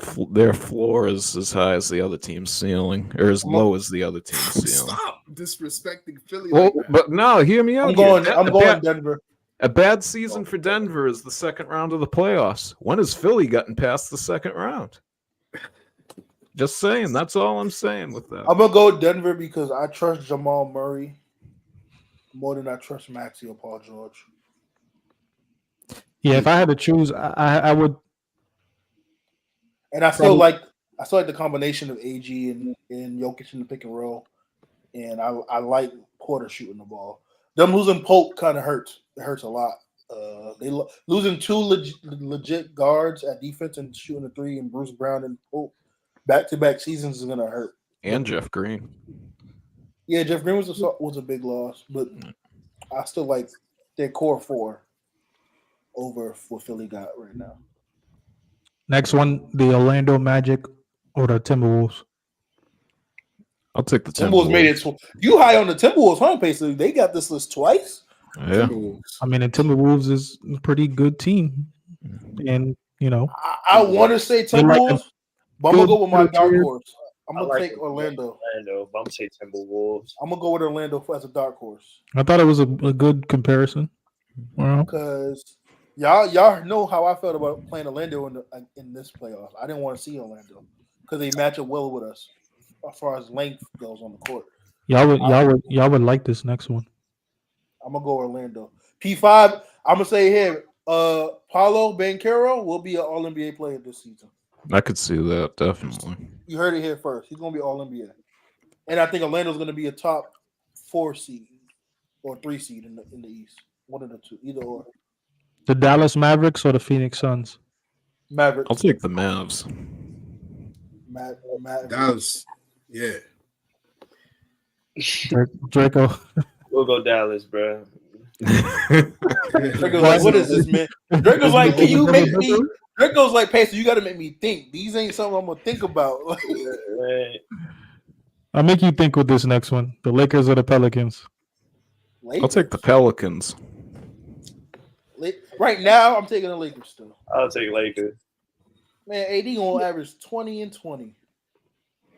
floor is as high as the other team's ceiling, or as low as the other team's ceiling. Stop disrespecting Philly Well, like that. but no, hear me out. I'm going here. Denver. A bad season for Denver is the second round of the playoffs. When has Philly gotten past the second round? Just saying. That's all I'm saying with that. I'm gonna go Denver because I trust Jamal Murray more than I trust Maxey or Paul George. Yeah, if I had to choose, I would. And I still like the combination of AG and Jokic in the pick and roll, and I like Porter shooting the ball. Them losing Pope kind of hurts. It hurts a lot. They losing two legit guards at defense and shooting a three, and Bruce Brown and Pope back-to-back seasons is gonna hurt. And Jeff Green. Yeah, Jeff Green was a big loss, but I still like their core four over what Philly got right now. Next one, the Orlando Magic or the Timberwolves. I'll take the Timberwolves made it. You high on the Timberwolves, huh, Peso? They got this list twice. Yeah. I mean, the Timberwolves is a pretty good team, and I want to say Timberwolves, but I'm gonna go with my dark horse. I'm gonna take Orlando. But I'm gonna say Timberwolves. I'm gonna go with Orlando as a dark horse. I thought it was a good comparison. Well, Because y'all know how I felt about playing Orlando in this playoff. I didn't want to see Orlando because they match up well with us as far as length goes on the court. y'all would like this next one. I'm gonna go Orlando. P5. I'm gonna say here, Paulo Banchero will be an All NBA player this season. I could see that, definitely. You heard it here first. He's gonna be All NBA, and I think Orlando's gonna be a top 4 seed or 3 seed in the East. One of the two, either or. The Dallas Mavericks or the Phoenix Suns? Mavericks. I'll take the Mavs. Mavericks. Dallas. Yeah. Draco. We'll go Dallas, bro. Draco's like, what is this, man? Draco's like, can you make me? Draco's like, Peso, you got to make me think. These ain't something I'm gonna think about. I'll make you think with this next one. The Lakers or the Pelicans? Lakers. I'll take the Pelicans. Right now, I'm taking the Lakers still. I'll take Lakers. Man, AD gonna average 20 and 20.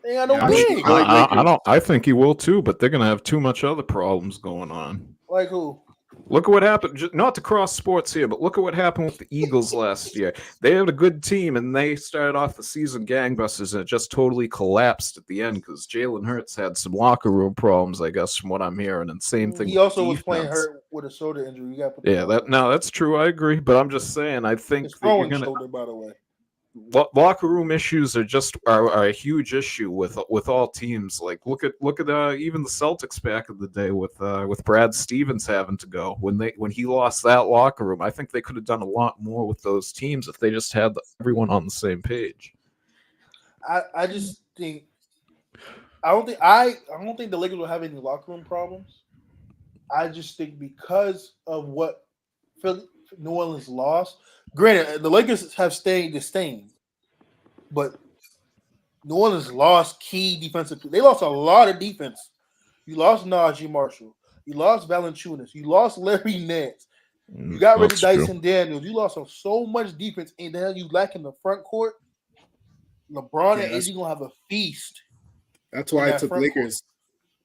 They got no Yeah, big. I think he will too, but they're gonna have too much other problems going on. Like who? Look at what happened. Not to cross sports here, but look at what happened with the Eagles last year. They had a good team, and they started off the season gangbusters, and it just totally collapsed at the end because Jalen Hurts had some locker room problems, I guess, from what I'm hearing. And same thing. He also was defense. playing hurt with a shoulder injury. You got that's true. I agree, but I'm just saying. I think it's that you're throwing gonna. shoulder, by the way. Locker room issues are a huge issue with all teams. Like look at even the Celtics back in the day with Brad Stevens having to go when he lost that locker room. I think they could have done a lot more with those teams if they just had everyone on the same page. I just think I don't think the Lakers will have any locker room problems. I just think because of what New Orleans lost. Granted, the Lakers have stayed the same, but New Orleans lost key defensive. They lost a lot of defense. You lost Najee Marshall. You lost Valanciunas. You lost Larry Nance. You got rid of Dyson Daniels. You lost so much defense, and then you lack in the front court. LeBron and AD gonna have a feast. That's why I took Lakers.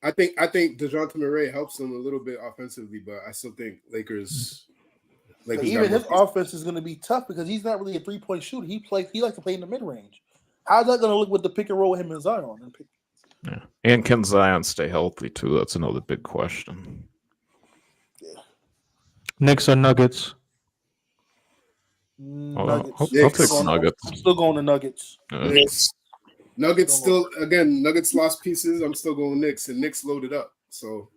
Court. I think DeJounte Murray helps them a little bit offensively, but I still think Lakers even his offense is going to be tough because he's not really a 3-point shooter. He likes to play in the mid range. How's that going to look with the pick and roll with him and Zion? Yeah, and can Zion stay healthy too? That's another big question. Yeah. Knicks or Nuggets? Nuggets. I'll take the Nuggets. I'm still going to Nuggets. Nuggets still again. Nuggets lost pieces. I'm still going Knicks, and Knicks loaded up. So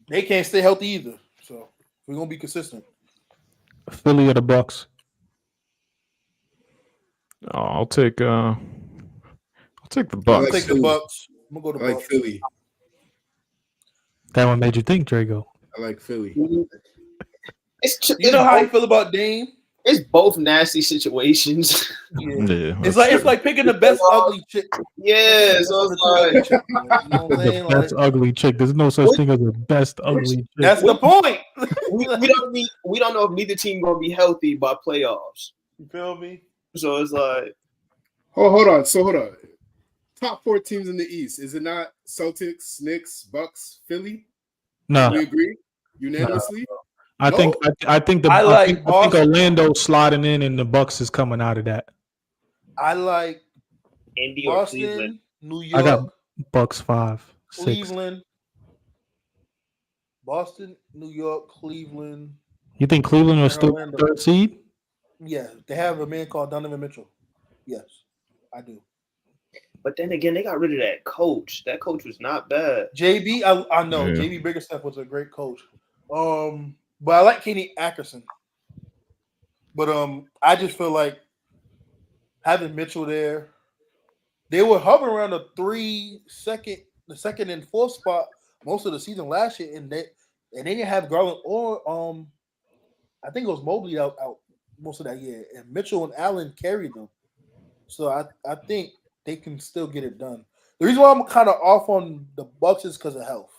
they can't stay healthy either. So. We're gonna be consistent. Philly or the Bucks? I'll take the Bucks. I'll take the Bucks. I'm gonna go to I like Bucks. Philly. That one made you think, Drago. I like Philly. You know how you feel about Dame? It's both nasty situations. Yeah. It's like picking the best ugly chick. Yeah, so it's like, chick, you know what I'm saying? Best ugly chick. There's no such thing as a best ugly chick. That's the point. we don't know if neither team gonna be healthy by playoffs. You feel me? So it's like, hold on. So hold on. Top 4 teams in the East. Is it not Celtics, Knicks, Bucks, Philly? No, We agree unanimously. I think Orlando sliding in and the Bucks is coming out of that. I like Indy or Boston, Cleveland. New York. I got Bucks 5, 6. Cleveland, Boston, New York, Cleveland. You think Cleveland will and still Orlando. 3rd seed? Yeah, they have a man called Donovan Mitchell. Yes, I do. But then again, they got rid of that coach. That coach was not bad. JB, I know Yeah. JB Biggerstaff was a great coach. But I like Kenny Atkinson. But I just feel like having Mitchell there, they were hovering around the second and fourth spot most of the season last year, and they didn't have Garland or I think it was Mobley out most of that year, and Mitchell and Allen carried them. So I think they can still get it done. The reason why I'm kind of off on the Bucks is because of health,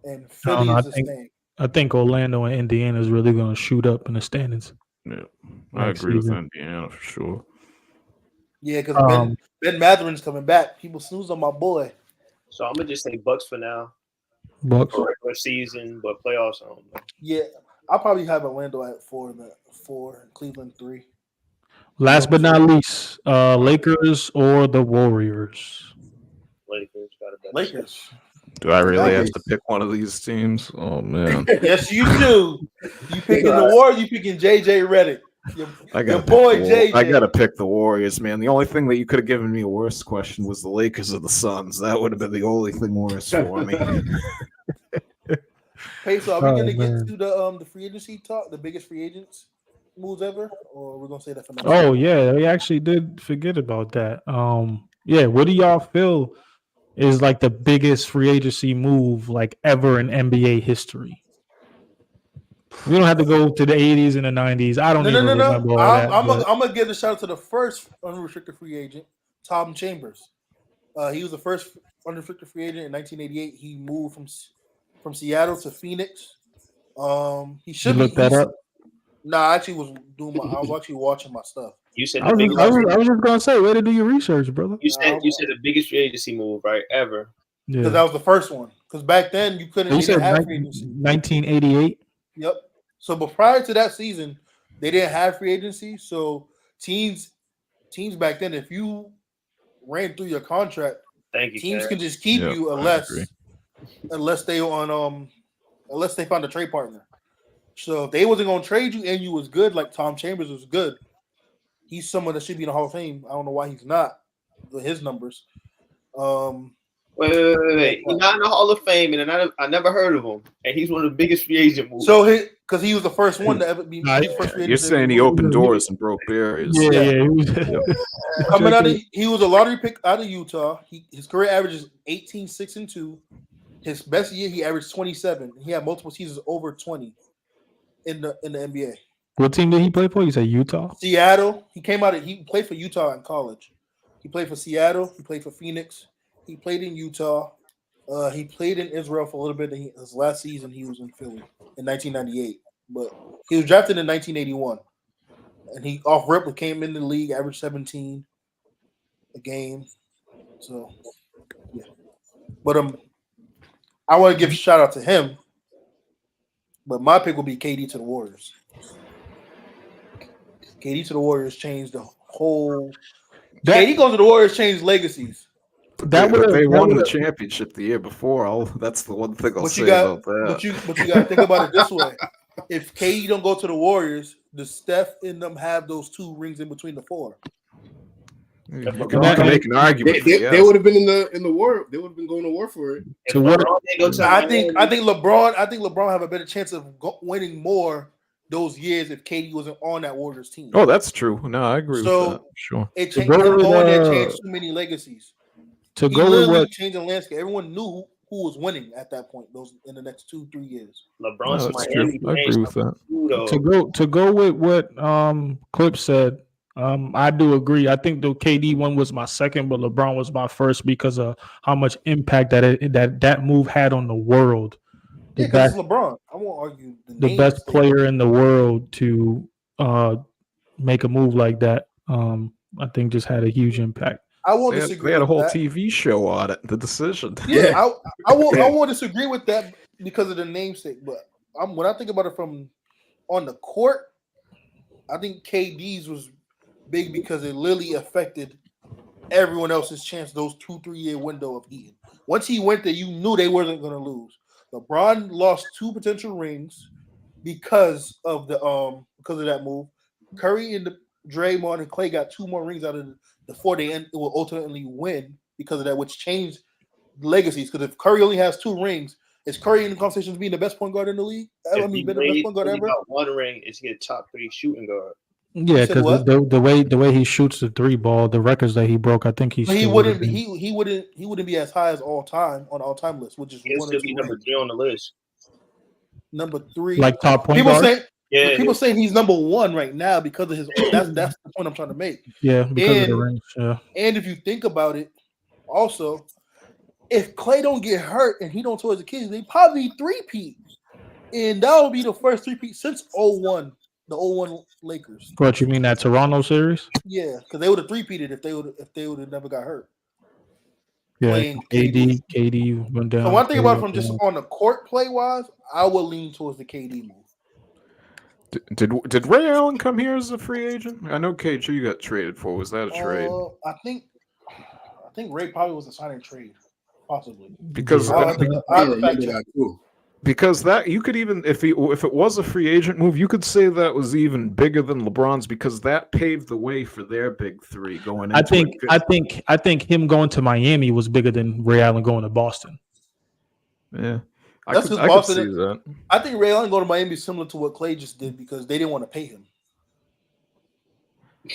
and Philly is the same. I think Orlando and Indiana is really going to shoot up in the standings. Yeah, I agree with Indiana for sure. Yeah, because Ben Matherin's coming back. People snooze on my boy. So I'm gonna just say Bucks for now. Bucks. For regular season, but playoffs, I don't know. Yeah, I'll probably have Orlando at 4, and Cleveland 3. Last but not least, Lakers or the Warriors? Lakers got a better Lakers. Do I really have to pick one of these teams? Oh man. Yes, you do. You picking the Warriors, you picking JJ Redick. Your boy JJ. I gotta pick the Warriors, man. The only thing that you could have given me a worse question was the Lakers or the Suns. That would have been the only thing worse for me. Peso, are we gonna get to the free agency talk, the biggest free agents moves ever, or we're gonna say that for next Oh week? yeah, we actually did forget about that. Yeah, what do y'all feel is like the biggest free agency move like ever in NBA history? We don't have to go to the 80s and the 90s. I don't even remember all that. I'm gonna give a shout out to the first unrestricted free agent, Tom Chambers. He was the first unrestricted free agent in 1988. He moved from Seattle to Phoenix. He should look that up. No, I actually was actually watching my stuff. You said I was just gonna say, way to do your research, brother. You said the biggest free agency move, right? Ever. Yeah. Because that was the first one. Because back then you couldn't. You said have free agency. 1988. Yep. So, but prior to that season, they didn't have free agency. So teams back then, if you ran through your contract, teams can just keep you unless they found a trade partner. So if they wasn't gonna trade you and you was good, like Tom Chambers was good, he's someone that should be in the Hall of Fame. I don't know why he's not with his numbers. Wait. He's not in the Hall of Fame, and I never heard of him. And he's one of the biggest free agent moves. So because he was the first one to ever be first free agent. You're saying he opened doors and broke barriers. Yeah. Coming out he was a lottery pick out of Utah. His career average is 18, 6, and 2. His best year he averaged 27. He had multiple seasons over 20 in the NBA. What team did he play for? You said Utah? Seattle. He played for Utah in college. He played for Seattle. He played for Phoenix. He played in Utah. He played in Israel for a little bit. His last season, he was in Philly in 1998. But he was drafted in 1981. And he off rip came in the league, averaged 17 a game. So, yeah. But I want to give a shout out to him. But my pick will be KD to the Warriors. KD to the Warriors changed the whole. KD goes to the Warriors, changed legacies. They won the championship the year before. That's the one thing I'll say about that. But you got to think about it this way: if KD don't go to the Warriors, does Steph and them have those 2 rings in between the 4? You can make an argument. They would have been in the war. They would have been going to war for it. So what? I think LeBron have a better chance of winning more those years if KD wasn't on that Warriors team. Oh, that's true. No, I agree with that. Sure. It changed too many legacies. To go with what changed the landscape. Everyone knew who was winning at that point. Those in the next 2-3 years. LeBron's that's true. Miami. I agree with that. To go with what Clip said, I do agree. I think the KD one was my second, but LeBron was my first because of how much impact that move had on the world. Yeah, because it's LeBron. I won't argue the best player in the world to make a move like that. I think just had a huge impact. I won't disagree. They had a whole that. TV show on it. The decision. Yeah, I won't disagree with that because of the namesake. But when I think about it from on the court, I think KD's was big because it literally affected everyone else's chance. Those 2-3 year window of Eaton. Once he went there, you knew they wasn't going to lose. LeBron lost 2 potential rings because of that move. Curry and Draymond and Clay got 2 more rings out of the 4 they will ultimately win because of that, which changed legacies. Because if Curry only has 2 rings, is Curry in the conversation being the best point guard in the league? If been the best point guard ever. Got 1 ring, is he a top 3 shooting guard? Yeah, because the way he shoots the 3 ball, the records that he broke, I think he wouldn't be as high as all time on all time list, which is he'll be number 3 on the list. Number 3, like top point guard. People saying he's number 1 right now because of his. That's the point I'm trying to make. Yeah, because of the range. Yeah. And if you think about it, also, if Clay don't get hurt and he don't towards the kids, they probably 3-peat, and that would be the first 3-peat since 01, the 01 Lakers. What you mean that Toronto series? Yeah, because they would have 3-peated if they would have never got hurt. Yeah, KD went down. So one thing about it from just on the court play wise, I would lean towards the KD move. Did Ray Allen come here as a free agent? I know KG got traded for. Was that a trade? I think Ray probably was a sign and trade, possibly. Because Because that you could even if it was a free agent move, you could say that was even bigger than LeBron's because that paved the way for their big 3 going into I think him going to Miami was bigger than Ray Allen going to Boston. Yeah. I could see that. I think Ray Allen going to Miami is similar to what Clay just did because they didn't want to pay him.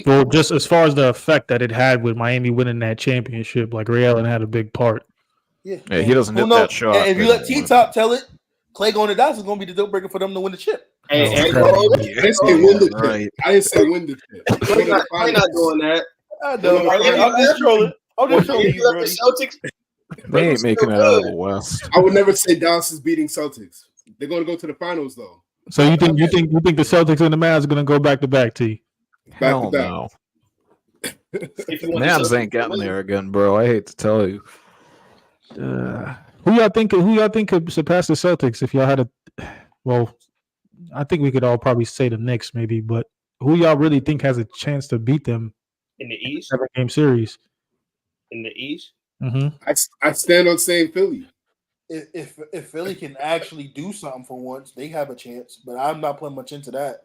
Well, just as far as the effect that it had with Miami winning that championship, like Ray Allen had a big part. Yeah, he doesn't hit that shot. And if you let T-Top tell it, Clay going to Dallas is going to be the deal breaker for them to win the chip. I didn't say win the chip. I didn't say win the chip. We're not doing that. I know. I'm just trolling. I'm just trolling you, bro. Celtics. They ain't making it out of the West. I would never say Dallas is beating Celtics. They're going to go to the finals, though. So you think the Celtics and the Mavs are going to go back to back? T. Hell no. Mavs ain't getting there again, bro. I hate to tell you. Who y'all think could surpass the Celtics if y'all had a? Well, I think we could all probably say the Knicks, maybe, but who y'all really think has a chance to beat them in the East? 7-game series. In the East. Mm-hmm. I stand on saying Philly. If Philly can actually do something for once, they have a chance. But I'm not putting much into that.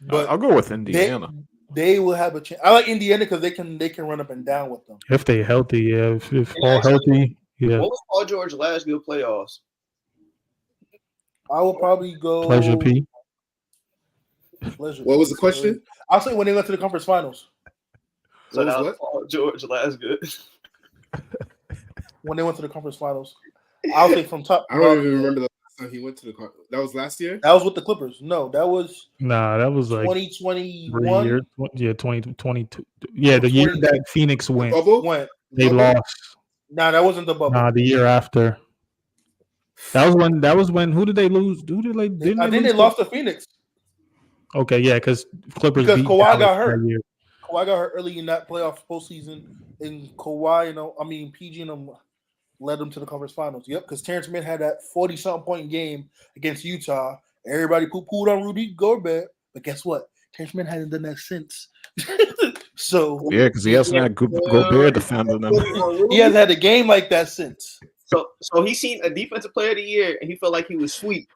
But I'll go with Indiana. They will have a chance. I like Indiana because they can run up and down with them if they're healthy. Yeah, if all healthy. Yeah. What was Paul George last good playoffs? I will probably go. Pleasure, P. Pleasure. What was the question? I'll say when they went to the conference finals. So that was Paul George last good. When they went to the conference finals, I'll say from top. I don't even remember the last time he went to the conference. That was last year. That was with the Clippers. No, that was. That was like 2021. Yeah, 2022. Yeah, the year that Phoenix went. They lost. Nah, that wasn't the bubble. Nah, the year after. That was when. Who did they lose? I think they lost to Phoenix. Okay, yeah, because Clippers because beat Kawhi got hurt. Year. Kawhi got hurt early in that playoff postseason, and Kawhi, PG and them led them to the conference finals. Yep, because Terrence Mann had that 40-something point game against Utah. Everybody poo-pooed on Rudy Gobert, but guess what? Terrence Mann hasn't done that since. So yeah, because he hasn't had Gobert defending them. He hasn't had a game like that since. So he seen a defensive player of the year, and he felt like he was sweet.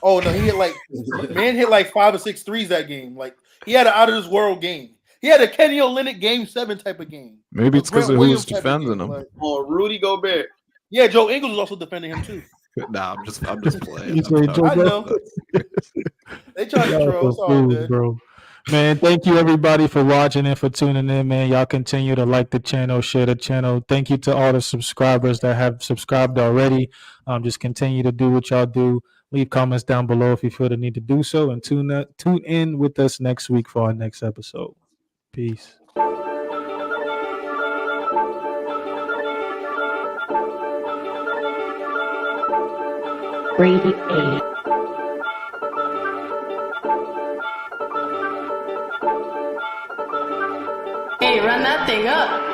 Oh no, he hit like 5 or 6 threes that game. Like he had an out of this world game. He had a Kenny Olynyk game 7 type of game. Maybe it's because of who was defending him. Like, Rudy Gobert. Yeah, Joe Ingles was also defending him too. Nah, I'm just playing. I know. They trying to troll. It's all good, bro. Man, thank you everybody for watching and for tuning in, man. Y'all continue to like the channel, share the channel. Thank you to all the subscribers that have subscribed already. Just continue to do what y'all do. Leave comments down below if you feel the need to do so, and tune in with us next week for our next episode. Peace. Brady A. Hey, run that thing up.